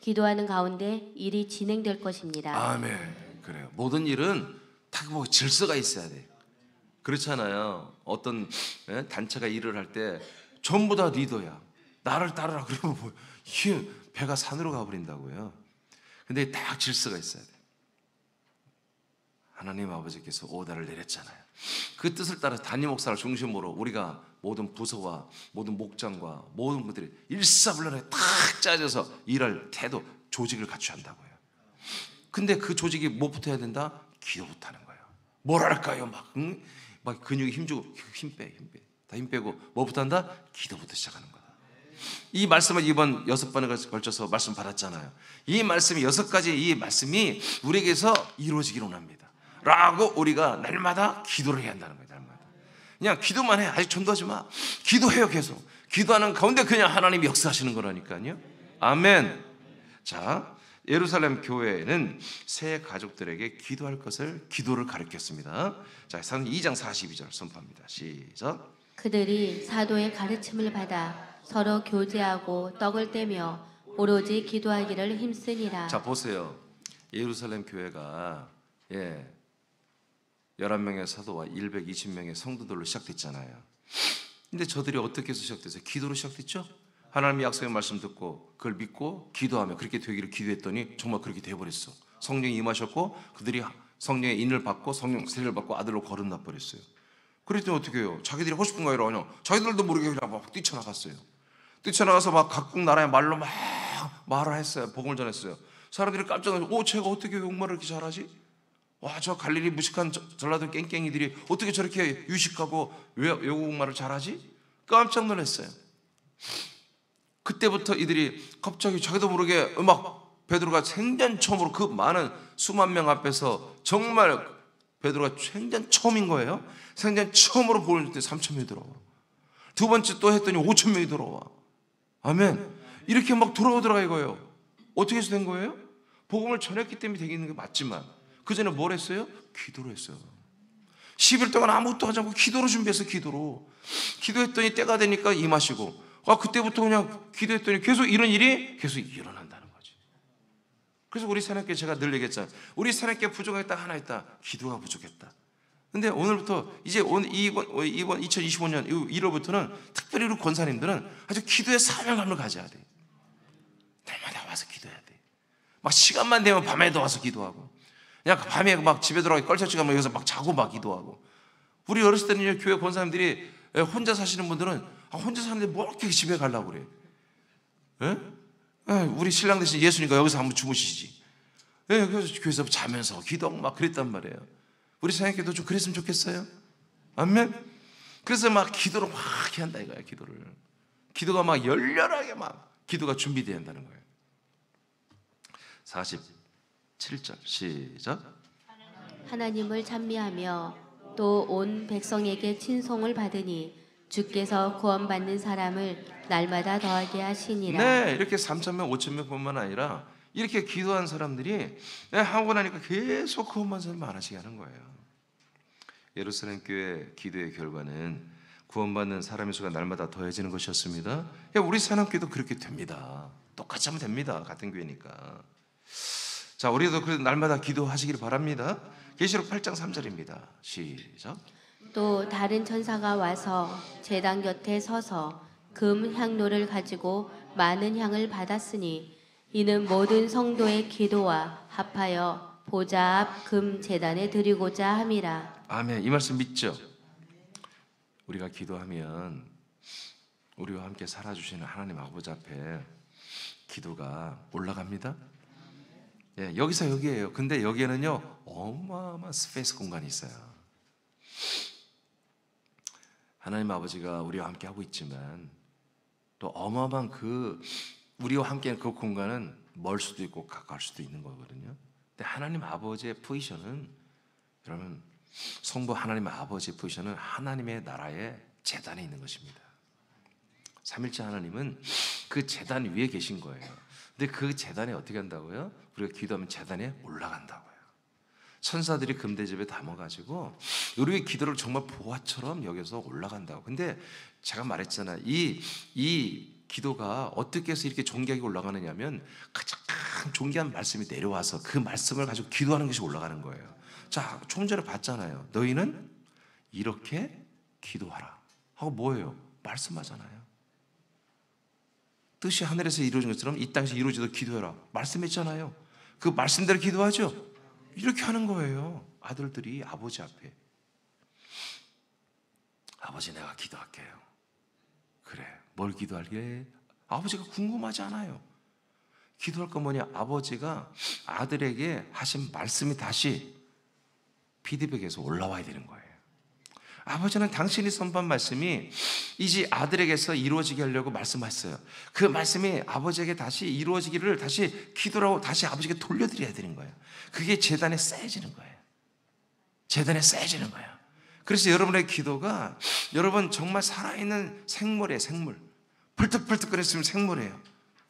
[SPEAKER 2] 기도하는 가운데 일이 진행될 것입니다.
[SPEAKER 1] 아멘. 그래요. 모든 일은 다 뭐 질서가 있어야 돼요. 그렇잖아요. 어떤 단체가 일을 할 때 전부 다 리더야. 나를 따르라 그러면 뭐 이게 배가 산으로 가버린다고요. 근데 딱 질서가 있어야 돼요. 하나님 아버지께서 오다를 내렸잖아요. 그 뜻을 따라 담임 목사를 중심으로 우리가 모든 부서와 모든 목장과 모든 분들이 일사불란하게 탁 짜져서 일할 태도, 조직을 갖춰야 한다고요. 근데 그 조직이 뭐부터 해야 된다? 기도부터 하는 거예요. 뭘 할까요? 막 근육이 힘주고 힘 다 힘 빼고 뭐부터 한다? 기도부터 시작하는 거다. 이 말씀을 이번 6번에 걸쳐서 말씀 받았잖아요. 이 말씀이 6가지 이 말씀이 우리에게서 이루어지기를 원합니다. 라고 우리가 날마다 기도를 해야 한다는 거예요. 날마다. 그냥 기도만 해. 아직 전도하지 마. 기도해요. 계속. 기도하는 가운데 그냥 하나님이 역사하시는 거라니까요. 아멘. 자, 예루살렘 교회는 새 가족들에게 기도할 것을 기도를 가르쳤습니다. 자, 2장 42절 선포합니다. 시작.
[SPEAKER 2] 그들이 사도의 가르침을 받아 서로 교제하고 떡을 떼며 오로지 기도하기를 힘쓰니라.
[SPEAKER 1] 자, 보세요. 예루살렘 교회가 11명의 사도와 120명의 성도들로 시작됐잖아요. 근데 저들이 어떻게 해서 시작됐어요? 기도로 시작됐죠? 하나님의 약속의 말씀 듣고 그걸 믿고 기도하며 그렇게 되기를 기도했더니 정말 그렇게 되어버렸어. 성령이 임하셨고 그들이 성령의 인을 받고 성령 세례를 받고 아들로 거듭나 버렸어요. 그랬더니 어떻게 해요? 자기들이 하고 싶은 거 하러 그냥 자기들도 모르게 그냥 막 뛰쳐나갔어요. 뛰쳐나가서 막 각국 나라의 말로 막 말을 했어요. 복음을 전했어요. 사람들이 깜짝 놀라서 쟤가 어떻게 외국말을 이렇게 잘하지? 와, 저 갈릴리 무식한 전라도 깽깽이들이 어떻게 저렇게 유식하고 외국말을 잘하지? 깜짝 놀랐어요. 그때부터 이들이 갑자기 자기도 모르게 막 베드로가 생전 처음으로 그 많은 수만 명 앞에서 정말 베드로가 생전 처음인 거예요. 생전 처음으로 보는 때 3,000명이 들어와. 두 번째 또 했더니 5,000명이 들어와. 아멘. 이렇게 막 들어오더라 이거예요. 어떻게 해서 된 거예요? 복음을 전했기 때문에 되는 게 맞지만 그 전에 뭘 했어요? 기도를 했어요. 10일 동안 아무것도 하지 않고 기도로 준비해서 기도했더니 때가 되니까 임하시고 그때부터 그냥 기도했더니 계속 이런 일이 계속 일어난다는 거지. 그래서 우리 사역교회 제가 늘 얘기했잖아요. 우리 사역교회 부족한 게 딱 하나 있다. 기도가 부족했다. 근데 오늘부터 이제 이번 2025년 1월부터는 특별히 우리 권사님들은 아주 기도의 사명감을 가져야 돼. 날마다 와서 기도해야 돼. 막 시간만 되면 밤에도 와서 기도하고 그냥 밤에 막 집에 들어가기 껄쩍지 가면 여기서 막 자고 막 기도하고. 우리 어렸을 때는 교회 권사님들이 혼자 사시는 분들은 혼자 사는데 뭐 이렇게 집에 가려고 그래? 우리 신랑 대신 예수니까 여기서 한번 주무시지. 그래서 교회에서 자면서 기도하고 막 그랬단 말이에요. 우리 사역교회도 좀 그랬으면 좋겠어요? 아멘? 그래서 막 기도를 막 해야 한다 이거야. 기도가 막 열렬하게 막 기도가 준비되어야 한다는 거예요. 47절 시작.
[SPEAKER 2] 하나님을 찬미하며 또 온 백성에게 친송을 받으니 주께서 구원받는 사람을 날마다 더하게 하시니라.
[SPEAKER 1] 네, 이렇게 3,000명, 5,000명뿐만 아니라 이렇게 기도한 사람들이 하고 나니까 계속 구원받는 사람이 많아지게 하는 거예요. 예루살렘 교회 기도의 결과는 구원받는 사람의 수가 날마다 더해지는 것이었습니다. 우리 사람교회도 그렇게 됩니다. 똑같이 하면 됩니다. 같은 교회니까. 자, 우리도 그래도 날마다 기도하시길 바랍니다. 계시록 8장 3절입니다. 시작.
[SPEAKER 2] 또 다른 천사가 와서 제단 곁에 서서 금 향로를 가지고 많은 향을 받았으니 이는 모든 성도의 기도와 합하여 보좌 앞 금 제단에 드리고자 함이라.
[SPEAKER 1] 아멘. 이 말씀 믿죠? 우리가 기도하면 우리와 함께 살아주시는 하나님 아버지 앞에 기도가 올라갑니다. 예, 여기서 여기예요. 근데 여기에는요 어마어마한 스페이스 공간이 있어요. 하나님 아버지가 우리와 함께 하고 있지만 또 어마어마한 그 우리와 함께 그 공간은 멀 수도 있고 가까울 수도 있는 거거든요. 근데 하나님 아버지의 포지션은, 여러분, 성부 하나님 아버지의 포지션은 하나님의 나라의 제단에 있는 것입니다. 삼일째 하나님은 그 제단 위에 계신 거예요. 근데 그 제단에 어떻게 한다고요? 우리가 기도하면 제단에 올라간다고요. 천사들이 금대접에 담아가지고 우리의 기도를 정말 보화처럼 여겨서 올라간다고. 근데 제가 말했잖아요. 이 기도가 어떻게 해서 이렇게 존귀하게 올라가느냐면 가장 존귀한 말씀이 내려와서 그 말씀을 가지고 기도하는 것이 올라가는 거예요. 자, 좀 전에 봤잖아요. 너희는 이렇게 기도하라 하고 뭐예요? 말씀하잖아요. 뜻이 하늘에서 이루어진 것처럼 이 땅에서 이루어지도록 기도해라 말씀했잖아요. 그 말씀대로 기도하죠. 이렇게 하는 거예요. 아들들이 아버지 앞에. 아버지, 내가 기도할게요. 그래, 뭘 기도할게? 아버지가 궁금하지 않아요. 기도할 건 뭐냐? 아버지가 아들에게 하신 말씀이 다시 피드백에서 올라와야 되는 거예요. 아버지는 당신이 선포한 말씀이 이제 아들에게서 이루어지게 하려고 말씀하셨어요. 그 말씀이 아버지에게 다시 이루어지기를 다시 기도하고 다시 아버지에게 돌려드려야 되는 거예요. 그게 제단에 쌓여지는 거예요. 제단에 쌓여지는 거예요. 그래서 여러분의 기도가, 여러분 정말 살아있는 생물이에요. 생물. 펄떡펄떡거렸으면 생물이에요.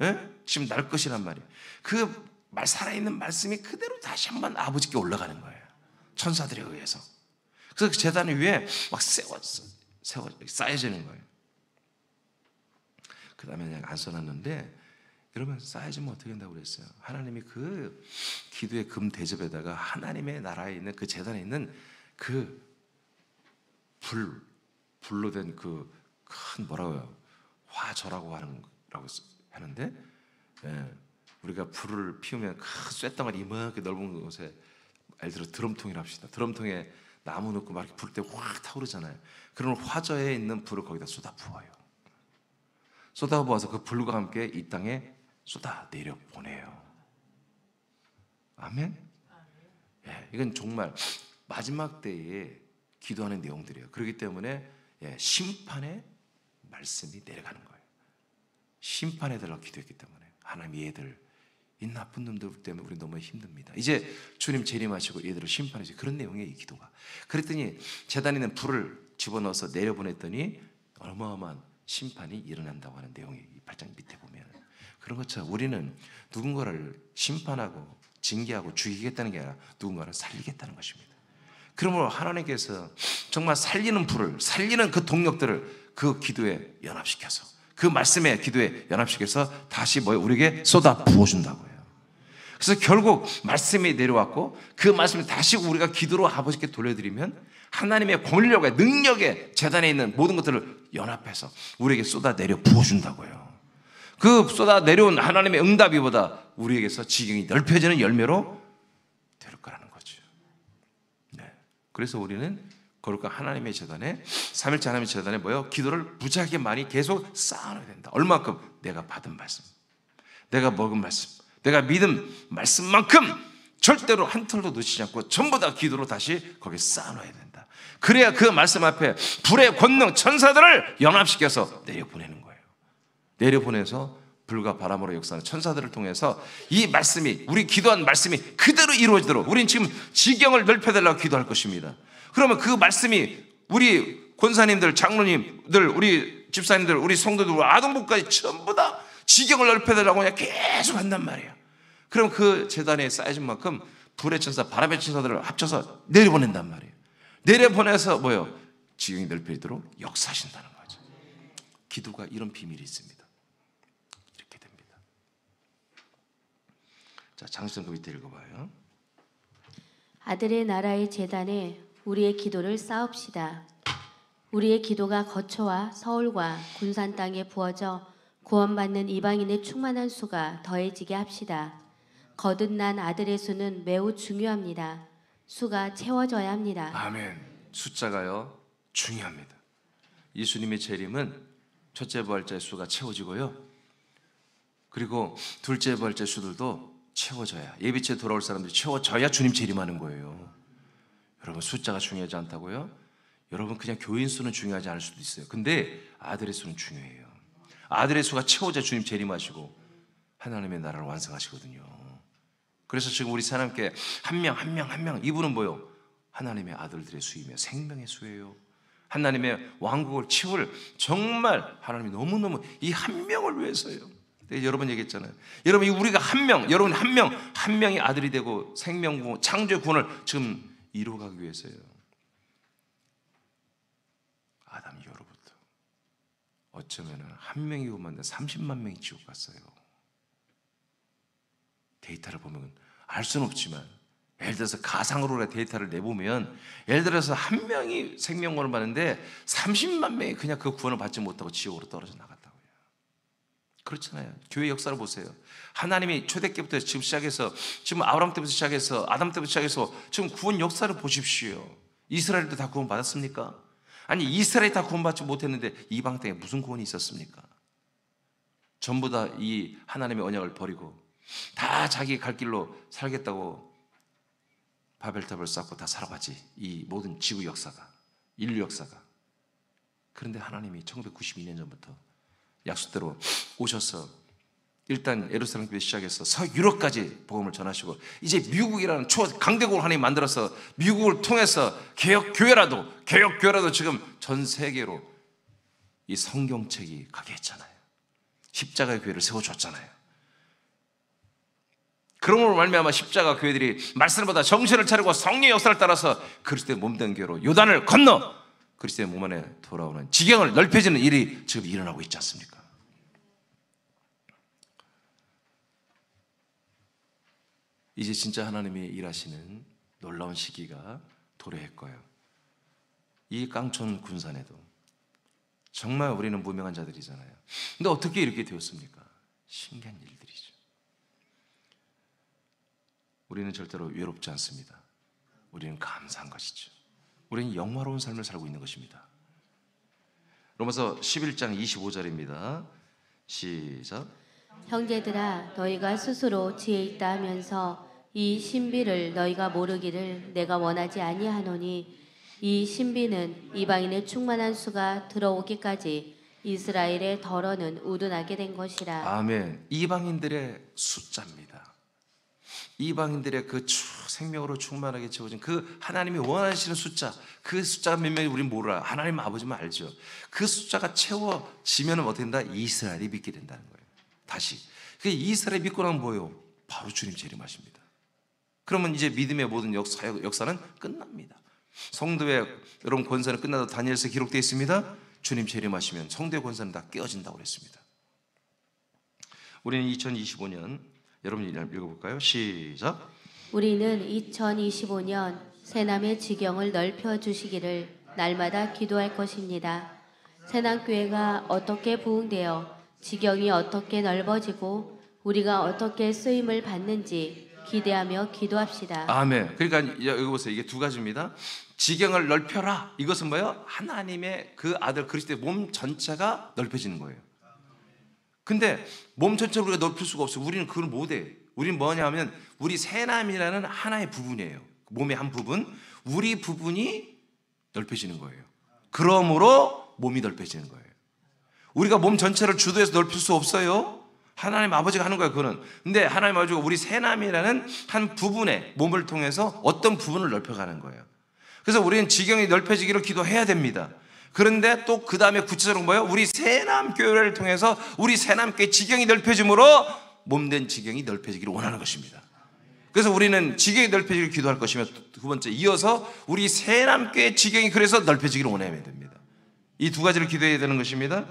[SPEAKER 1] 예? 지금 날 것이란 말이에요. 그 살아있는 말씀이 그대로 다시 한번 아버지께 올라가는 거예요. 천사들에 의해서. 그래서 그 제단 위에 막 쌓여지는 거예요. 그 다음에 그냥 안 써놨는데, 여러분 쌓여지면 어떻게 된다고 그랬어요? 하나님이 그 기도의 금 대접에다가 하나님의 나라에 있는 그 제단에 있는 그 불로 된 그 큰 뭐라고요? 화저라고 하는데, 예, 우리가 불을 피우면 큰 쇳덩어리 이만하게 넓은 곳에, 예를 들어 드럼통이라 합시다. 드럼통에 나무 넣고 막 이렇게 불 때 확 타오르잖아요. 그러면 화저에 있는 불을 거기다 쏟아 부어요. 쏟아 부어서 그 불과 함께 이 땅에 쏟아 내려 보내요. 아멘? 예, 이건 정말 마지막 때에 기도하는 내용들이에요. 그렇기 때문에 심판의 말씀이 내려가는 거예요. 심판에 들어 기도했기 때문에. 하나님, 얘들 이 나쁜 놈들 때문에 우리 너무 힘듭니다. 이제 주님 재림하시고 얘들을 심판하시고, 그런 내용이에요, 이 기도가. 그랬더니 제단에 있는 불을 집어넣어서 내려보냈더니 어마어마한 심판이 일어난다고 하는 내용이 이 8장 밑에 보면, 그런 것처럼 우리는 누군가를 심판하고 징계하고 죽이겠다는 게 아니라 누군가를 살리겠다는 것입니다. 그러므로 하나님께서 정말 살리는 불을, 살리는 그 동력들을 그 기도에 연합시켜서, 그 말씀의 기도에 연합시켜서 다시 우리에게 쏟아 부어준다고요. 그래서 결국 말씀이 내려왔고 그 말씀을 다시 우리가 기도로 아버지께 돌려드리면 하나님의 권력의 능력의 제단에 있는 모든 것들을 연합해서 우리에게 쏟아 내려 부어준다고요. 그 쏟아 내려온 하나님의 응답이보다 우리에게서 지경이 넓혀지는 열매로 될 거라는 거죠. 네. 그래서 우리는 거룩한 하나님의 제단에, 삼일째 하나님의 제단에 기도를 무지하게 많이 계속 쌓아놔야 된다. 얼마큼? 내가 받은 말씀, 내가 먹은 말씀, 내가 믿은 말씀만큼 절대로 한 털도 놓치지 않고 전부 다 기도로 다시 거기에 쌓아놔야 된다. 그래야 그 말씀 앞에 불의 권능, 천사들을 연합시켜서 내려보내는 거예요. 내려보내서 불과 바람으로 역사하는 천사들을 통해서 이 말씀이, 우리 기도한 말씀이 그대로 이루어지도록 우리는 지금 지경을 넓혀달라고 기도할 것입니다. 그러면 그 말씀이 우리 권사님들, 장로님들, 우리 집사님들, 우리 성도들, 우리 아동부까지 전부 다 지경을 넓혀달라고 그냥 계속 한단 말이에요. 그럼 그 재단에 쌓여진 만큼 불의 천사, 바람의 천사들을 합쳐서 내려보낸단 말이에요. 내려보내서 뭐요? 지경이 넓혀지도록 역사하신다는 거죠. 기도가 이런 비밀이 있습니다. 이렇게 됩니다. 자, 장시성 그 밑에 읽어봐요.
[SPEAKER 2] 아들의 나라의 재단에 우리의 기도를 쌓읍시다. 우리의 기도가 거처와 서울과 군산 땅에 부어져 구원받는 이방인의 충만한 수가 더해지게 합시다. 거듭난 아들의 수는 매우 중요합니다. 수가 채워져야 합니다.
[SPEAKER 1] 아멘. 숫자가요 중요합니다. 예수님의 재림은 첫째 부활자의 수가 채워지고요, 그리고 둘째 부활자의 수들도 채워져야, 예비체 돌아올 사람들이 채워져야 주님 재림하는 거예요. 여러분, 숫자가 중요하지 않다고요? 여러분, 그냥 교인 수는 중요하지 않을 수도 있어요. 근데 아들의 수는 중요해요. 아들의 수가 채워져 주님 재림하시고 하나님의 나라를 완성하시거든요. 그래서 지금 우리 하나님께 한 명 이분은 뭐요? 하나님의 아들들의 수이며 생명의 수예요. 하나님의 왕국을 치울, 정말 하나님이 너무너무 이 한 명을 위해서요. 여러 번 얘기했잖아요. 여러분, 우리가 한 명, 여러분 한 명이 아들이 되고 생명구, 창조의 구원을 지금 이루어가기 위해서요. 아담 이후로부터 어쩌면 한 명이 구원받는데 30만 명이 지옥 갔어요. 데이터를 보면 알 수는 없지만, 예를 들어서 가상으로 데이터를 내보면, 예를 들어서 한 명이 생명구원을 받는데 30만 명이 그냥 그 구원을 받지 못하고 지옥으로 떨어져 나갔다고요. 그렇잖아요. 교회 역사를 보세요. 하나님이 초대기부터 지금 시작해서, 지금 아브라함 때부터 시작해서, 아담 때부터 시작해서 지금 구원 역사를 보십시오. 이스라엘도 다 구원 받았습니까? 아니, 이스라엘이 다 구원 받지 못했는데 이방 땅에 무슨 구원이 있었습니까? 전부 다 이 하나님의 언약을 버리고 다 자기 갈 길로 살겠다고 바벨탑을 쌓고 다 살아가지, 이 모든 지구 역사가, 인류 역사가. 그런데 하나님이 1992년 전부터 약속대로 오셔서 일단 예루살렘교회 시작해서 서유럽까지 복음을 전하시고, 이제 미국이라는 초강대국을 하나님이 만들어서 미국을 통해서 개혁교회라도 지금 전 세계로 이 성경책이 가게 했잖아요. 십자가의 교회를 세워줬잖아요. 그러므로 말미암아 십자가 교회들이 말씀을 받아 정신을 차리고 성령의 역사를 따라서 그리스도의 몸된 교회로 요단을 건너 그리스도의 몸 안에 돌아오는, 지경을 넓혀지는 일이 지금 일어나고 있지 않습니까? 이제 진짜 하나님이 일하시는 놀라운 시기가 도래할 거예요. 이 깡촌 군산에도 정말 우리는 무명한 자들이잖아요. 근데 어떻게 이렇게 되었습니까? 신기한 일들이죠. 우리는 절대로 외롭지 않습니다. 우리는 감사한 것이죠. 우리는 영화로운 삶을 살고 있는 것입니다. 로마서 11장 25절입니다. 시작.
[SPEAKER 2] 형제들아, 너희가 스스로 지혜 있다 하면서 이 신비를 너희가 모르기를 내가 원하지 아니하노니, 이 신비는 이방인의 충만한 수가 들어오기까지 이스라엘의 덜어는 우둔하게 된 것이라.
[SPEAKER 1] 아멘. 이방인들의 숫자입니다. 이방인들의 그 생명으로 충만하게 채워진 그 하나님이 원하시는 숫자, 그 숫자가 몇 명이 우리는 몰라. 하나님 아버지만 알죠. 그 숫자가 채워지면 어떻게 된다? 이스라엘이 믿게 된다는 거예요. 다시 그 이스라엘이 믿고 나면 뭐예요? 바로 주님 재림하십니다. 그러면 이제 믿음의 모든 역사는 끝납니다. 성도의 여러분 권세는 끝나도 다니엘서 기록되어 있습니다. 주님 재림하시면 성도의 권세는 다 깨어진다고 그랬습니다. 우리는 2025년, 여러분 읽어볼까요? 시작.
[SPEAKER 2] 우리는 2025년 새남의 지경을 넓혀주시기를 날마다 기도할 것입니다. 새남교회가 어떻게 부흥되어 지경이 어떻게 넓어지고 우리가 어떻게 쓰임을 받는지 기대하며 기도합시다.
[SPEAKER 1] 아멘. 그러니까 여기 보세요. 이게 두 가지입니다. 지경을 넓혀라. 이것은 뭐예요? 하나님의 그 아들 그리스도의 몸 전체가 넓혀지는 거예요. 근데 몸 전체를 우리가 넓힐 수가 없어요. 우리는 그걸 못해. 우리는 뭐냐면 우리 새남이라는 하나의 부분이에요. 몸의 한 부분, 우리 부분이 넓혀지는 거예요. 그러므로 몸이 넓혀지는 거예요. 우리가 몸 전체를 주도해서 넓힐 수 없어요. 하나님 아버지가 하는 거예요. 그거는. 근데 하나님 아버지가 우리 새남이라는 한 부분의 몸을 통해서 어떤 부분을 넓혀가는 거예요. 그래서 우리는 지경이 넓혀지기를 기도해야 됩니다. 그런데 또 그 다음에 구체적으로 뭐예요? 우리 새남교회를 통해서 우리 새남교회 지경이 넓혀짐으로 몸된 지경이 넓혀지기를 원하는 것입니다. 그래서 우리는 지경이 넓혀지기를 기도할 것이며, 두 번째 이어서 우리 새남교회 지경이 그래서 넓혀지기를 원해야 됩니다. 이 두 가지를 기도해야 되는 것입니다.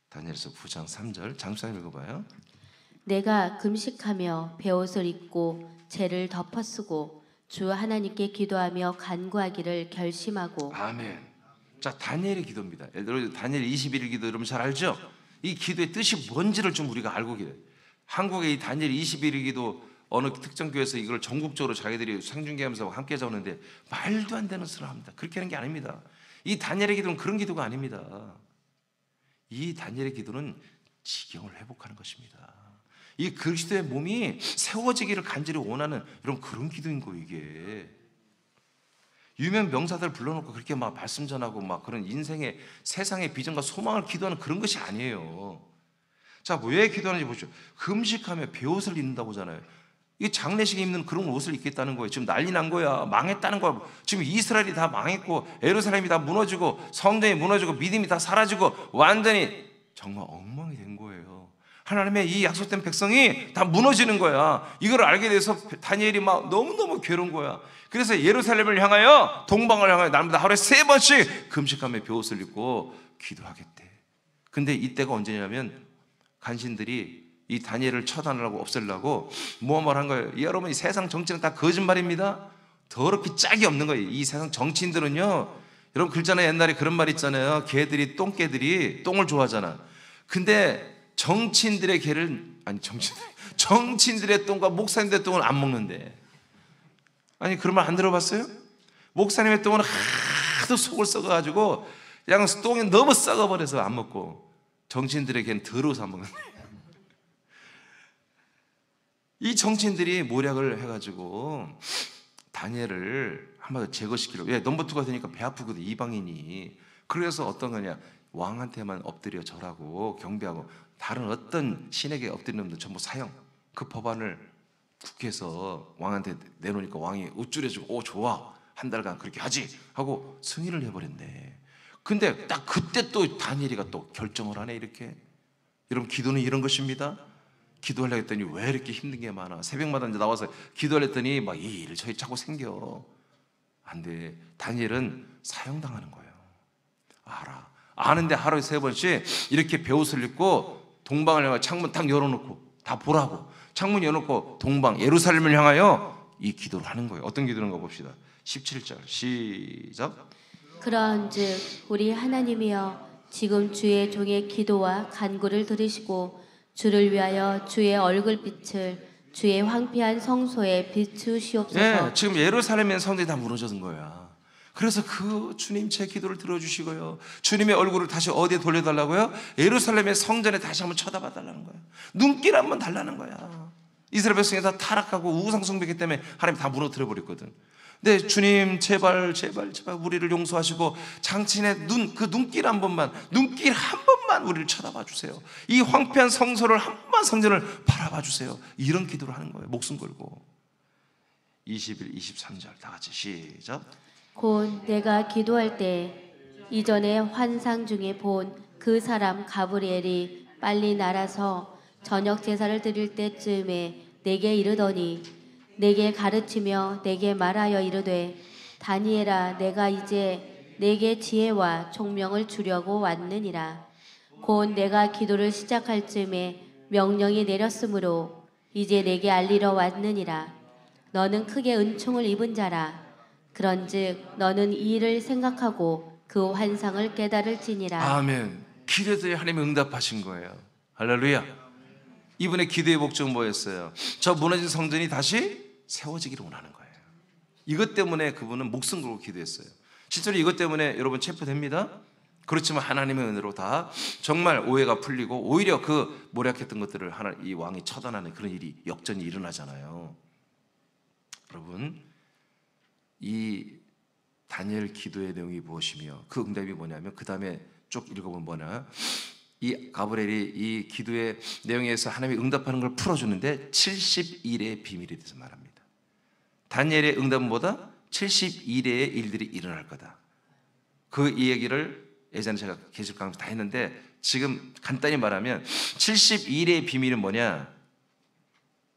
[SPEAKER 1] 다니엘서 9장 3절 장수님 읽어봐요.
[SPEAKER 2] 내가 금식하며 베옷을 입고 죄를 덮어쓰고 주 하나님께 기도하며 간구하기를 결심하고.
[SPEAKER 1] 아멘. 자, 다니엘의 기도입니다. 여러분 다니엘 21일 기도 여러분 잘 알죠? 이 기도의 뜻이 뭔지를 좀 우리가 알고 기도해요. 한국의 이 다니엘 21일 기도 어느 특정 교회에서 이걸 전국적으로 자기들이 생중계하면서 함께 적는데 말도 안 되는 소리를 합니다. 그렇게 하는 게 아닙니다. 이 다니엘의 기도는 그런 기도가 아닙니다. 이 다니엘의 기도는 지경을 회복하는 것입니다. 이 그리스도의 몸이 세워지기를 간절히 원하는 여러분 그런 기도인 거예요. 이게 유명 명사들 불러놓고 그렇게 막 말씀 전하고 막 그런 인생의 세상의 비전과 소망을 기도하는 그런 것이 아니에요. 자, 왜 기도하는지 보시죠. 금식하며 베옷을 입는다고 하잖아요. 이 장례식에 입는 그런 옷을 입겠다는 거예요. 지금 난리 난 거야. 망했다는 거야. 지금 이스라엘이 다 망했고 예루살렘이 다 무너지고 성전이 무너지고 믿음이 다 사라지고 완전히 정말 엉망이 된 거예요. 하나님의 이 약속된 백성이 다 무너지는 거야. 이걸 알게 돼서 다니엘이 막 너무너무 괴로운 거야. 그래서 예루살렘을 향하여 동방을 향하여 날마다 하루에 3번씩 금식하며 베옷을 입고 기도하겠대. 근데 이때가 언제냐면 간신들이 이 다니엘을 처단하려고 없애려고 모험을 한 거예요. 여러분 이 세상 정치는 다 거짓말입니다. 더럽게 짝이 없는 거예요. 이 세상 정치인들은요, 여러분 그랬잖아요. 옛날에 그런 말 있잖아요. 개들이 똥개들이 똥을 좋아하잖아. 근데 정치인들의 개를 아니 정치인들의 똥과 목사님들의 똥을 안 먹는데. 아니 그런 말 안 들어봤어요? 목사님의 똥은 하도 속을 썩어가지고 그냥 똥이 너무 썩어버려서 안 먹고 정치인들의 개는 더러워서 안 먹는데. 이 정치인들이 모략을 해가지고 다니엘을 한마디로 제거시키려고. 왜? 넘버2가 되니까 배 아프거든 이방인이. 그래서 어떤 거냐, 왕한테만 엎드려 절하고 경배하고 다른 어떤 신에게 엎드리는 놈들 전부 사형. 그 법안을 국회에서 왕한테 내놓으니까 왕이 우쭐해지고 오 좋아 한 달간 그렇게 하지 하고 승인을 해버렸네. 근데 딱 그때 또 다니엘이가 또 결정을 하네. 이렇게 여러분 기도는 이런 것입니다. 기도하려고 했더니 왜 이렇게 힘든 게 많아. 새벽마다 이제 나와서 기도하려 했더니 막 이 일 저일 자꾸 생겨. 안 돼. 다니엘은 사형당하는 거예요. 알아. 아는데 하루에 3번씩 이렇게 베옷을 입고 동방을 향해 창문 딱 열어놓고 다 보라고 창문 열어놓고 동방 예루살렘을 향하여 이 기도를 하는 거예요. 어떤 기도인가 봅시다. 17절 시작.
[SPEAKER 2] 그러한즉 우리 하나님이여 지금 주의 종의 기도와 간구를 들으시고 주를 위하여 주의 얼굴빛을 주의 황폐한 성소에 비추시옵소서.
[SPEAKER 1] 네, 지금 예루살렘의 성전이 다 무너졌는 거야. 그래서 그 주님 제 기도를 들어주시고요, 주님의 얼굴을 다시 어디에 돌려달라고요? 예루살렘의 성전에 다시 한번 쳐다봐 달라는 거야. 눈길 한번 달라는 거야. 이스라엘 백성이 다 타락하고 우상숭배기 때문에 하나님 다 무너뜨려 버렸거든. 근데 주님 제발 우리를 용서하시고 장친의 그 눈길 한 번만 우리를 쳐다봐 주세요. 이 황폐한 성소를 한 번만 성전을 바라봐 주세요. 이런 기도를 하는 거예요. 목숨 걸고. 21, 23절 다 같이 시작.
[SPEAKER 2] 곧 내가 기도할 때 이전에 환상 중에 본 그 사람 가브리엘이 빨리 날아서 저녁 제사를 드릴 때쯤에 내게 이르더니 내게 가르치며 내게 말하여 이르되 다니엘아 내가 이제 내게 지혜와 총명을 주려고 왔느니라. 곧 내가 기도를 시작할 즈음에 명령이 내렸으므로 이제 내게 알리러 왔느니라. 너는 크게 은총을 입은 자라. 그런즉 너는 이 일을 생각하고 그 환상을 깨달을지니라.
[SPEAKER 1] 아멘. 기도에 하나님이 응답하신 거예요. 할렐루야. 이분의 기도의 목적은 뭐였어요? 저 무너진 성전이 다시 세워지기를 원하는 거예요. 이것 때문에 그분은 목숨 걸고 기도했어요. 실제로 이것 때문에 여러분 체포됩니다. 그렇지만 하나님의 은혜로 다 정말 오해가 풀리고 오히려 그 모략했던 것들을 이 왕이 처단하는 그런 일이 역전이 일어나잖아요. 여러분 이 다니엘 기도의 내용이 무엇이며 그 응답이 뭐냐면 그 다음에 쭉 읽어보면 뭐냐, 이 가브리엘이 이 기도의 내용에서 하나님이 응답하는 걸 풀어주는데 70일의 비밀에 대해서 말합니다. 다니엘의 응답은 뭐다? 70일의 일들이 일어날 거다. 그 이야기를 예전에 제가 계시록 강좌 다 했는데, 지금 간단히 말하면 71의 비밀은 뭐냐?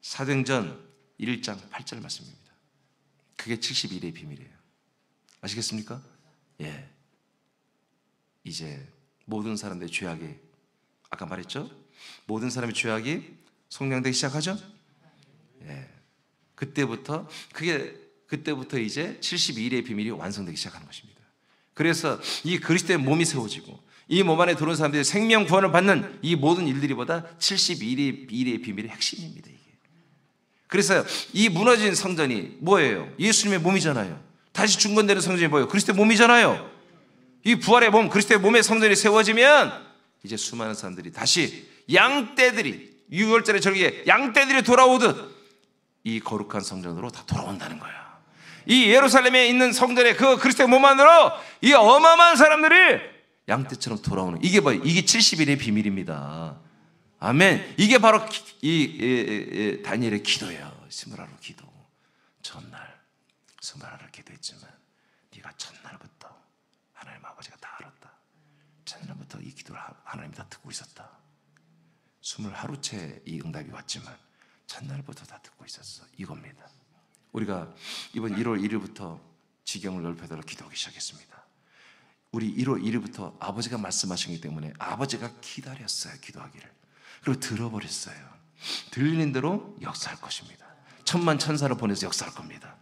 [SPEAKER 1] 사도행전 1장 8절 말씀입니다. 그게 71의 비밀이에요. 아시겠습니까? 예. 이제 모든 사람들의 죄악이, 아까 말했죠? 모든 사람의 죄악이 속량되기 시작하죠? 예. 그때부터 이제 71의 비밀이 완성되기 시작하는 것입니다. 그래서 이 그리스도의 몸이 세워지고 이 몸 안에 들어온 사람들이 생명 구원을 받는 이 모든 일들이보다 71의 비밀의 핵심입니다. 이게. 그래서 이 무너진 성전이 뭐예요? 예수님의 몸이잖아요. 다시 중건되는 성전이 뭐예요? 그리스도의 몸이잖아요. 이 부활의 몸, 그리스도의 몸의 성전이 세워지면 이제 수많은 사람들이 다시 양떼들이, 유월절의 절기에 양떼들이 돌아오듯 이 거룩한 성전으로 다 돌아온다는 거야. 이 예루살렘에 있는 성전의 그 그리스도의 몸 안으로 이 어마어마한 사람들이 양떼처럼 돌아오는, 이게 뭐예요? 이게 70일의 비밀입니다. 아멘. 이게 바로 이 다니엘의 기도예요. 스무라로 기도. 전날 스무라를 기도했지만 네가 첫날부터 하나님 아버지가 다 알았다. 첫날부터 이 기도를 하나님이 다 듣고 있었다. 20하루째 이 응답이 왔지만 첫날부터 다 듣고 있었어. 이겁니다. 우리가 이번 1월 1일부터 지경을 넓혀달라 기도하기 시작했습니다. 우리 1월 1일부터 아버지가 말씀하시기 때문에 아버지가 기다렸어요. 기도하기를. 그리고 들어버렸어요. 들리는 대로 역사할 것입니다. 천만 천사를 보내서 역사할 겁니다.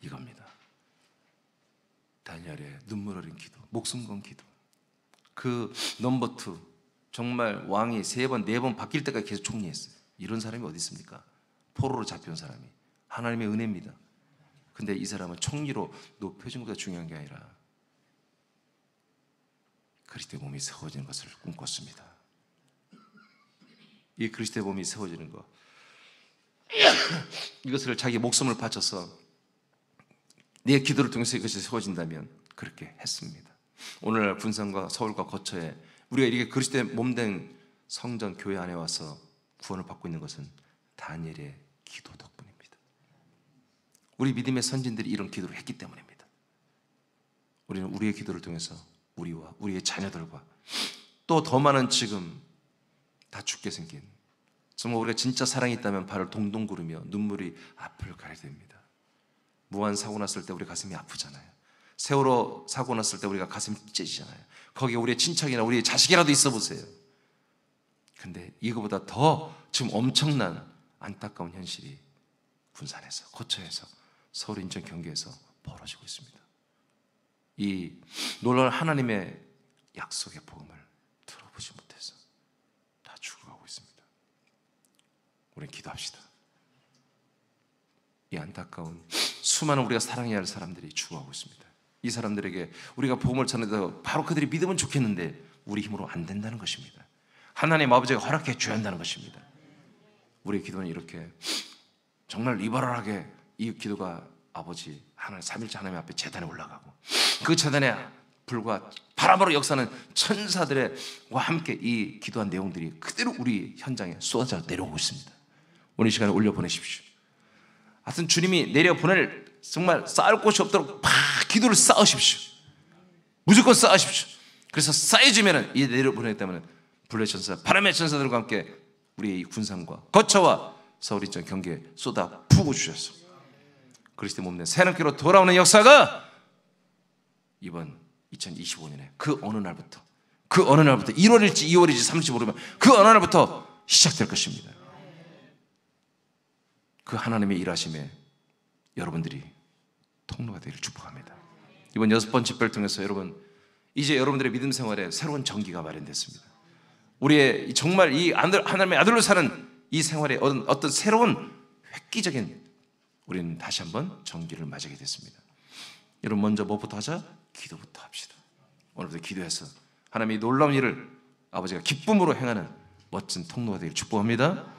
[SPEAKER 1] 이겁니다. 다니엘의 눈물 어린 기도, 목숨 건 기도. 그 넘버 2, 정말 왕이 3번, 4번 바뀔 때까지 계속 총리했어요. 이런 사람이 어디 있습니까? 포로로 잡혀온 사람이. 하나님의 은혜입니다. 근데 이 사람은 총리로 높여진 것보다 중요한 게 아니라 그리스도의 몸이 세워지는 것을 꿈꿨습니다. 이 그리스도의 몸이 세워지는 것, 이것을 자기 목숨을 바쳐서 내 기도를 통해서 이것이 세워진다면 그렇게 했습니다. 오늘날 군산과 서울과 거처에 우리가 이렇게 그리스도의 몸된 성전 교회 안에 와서 구원을 받고 있는 것은 다니엘의 기도 덕분입니다. 우리 믿음의 선진들이 이런 기도를 했기 때문입니다. 우리는 우리의 기도를 통해서 우리와 우리의 자녀들과 또 더 많은 지금 다 죽게 생긴, 정말 우리가 진짜 사랑이 있다면 발을 동동 구르며 눈물이 앞을 가야 됩니다. 무한 사고 났을 때 우리 가슴이 아프잖아요. 세월호 사고 났을 때 우리가 가슴이 찢어지잖아요. 거기에 우리의 친척이나 우리의 자식이라도 있어 보세요. 근데 이거보다 더 지금 엄청난 안타까운 현실이 군산에서, 거처에서, 서울, 인천, 경기에서 벌어지고 있습니다. 이 놀라운 하나님의 약속의 복음을 들어보지 못해서 다 죽어가고 있습니다. 우리는 기도합시다. 이 안타까운 수많은 우리가 사랑해야 할 사람들이 죽어가고 있습니다. 이 사람들에게 우리가 복음을 전해도 바로 그들이 믿으면 좋겠는데 우리 힘으로 안 된다는 것입니다. 하나님 아버지가 허락해 줘야 한다는 것입니다. 우리의 기도는 이렇게 정말 리버럴하게 이 기도가 아버지 하나님 삼일째 하나님 앞에 제단에 올라가고 그 제단에 불과 바람으로 역사하는 천사들과 함께 이 기도한 내용들이 그대로 우리 현장에 쏟아져 내려오고 있습니다. 오늘 이 시간에 올려보내십시오. 하여튼 주님이 내려보낼 정말 쌓을 곳이 없도록 막 기도를 쌓으십시오. 무조건 쌓으십시오. 그래서 쌓여지면 이 내려보내기 때문에 불의 천사, 바람의 천사들과 함께 우리의 이 군산과 거처와 서울, 인천, 경기에 쏟아 부어 주셔서 그리스도의 몸된 새하늘교로 돌아오는 역사가 이번 2025년에 그 어느 날부터 1월일지 2월일지 30일지 모르면 그 어느 날부터 시작될 것입니다. 그 하나님의 일하심에 여러분들이 통로가 되기를 축복합니다. 이번 6번 집회를 통해서 여러분, 이제 여러분들의 믿음 생활에 새로운 전기가 마련됐습니다. 우리의 정말 이 하나님의 아들로 사는 이 생활에 어떤 새로운 획기적인, 우리는 다시 한번 전기를 맞이하게 됐습니다. 여러분, 먼저 무엇부터 하자? 기도부터 합시다. 오늘부터 기도해서 하나님의 놀라운 일을 아버지가 기쁨으로 행하는 멋진 통로가 되기를 축복합니다.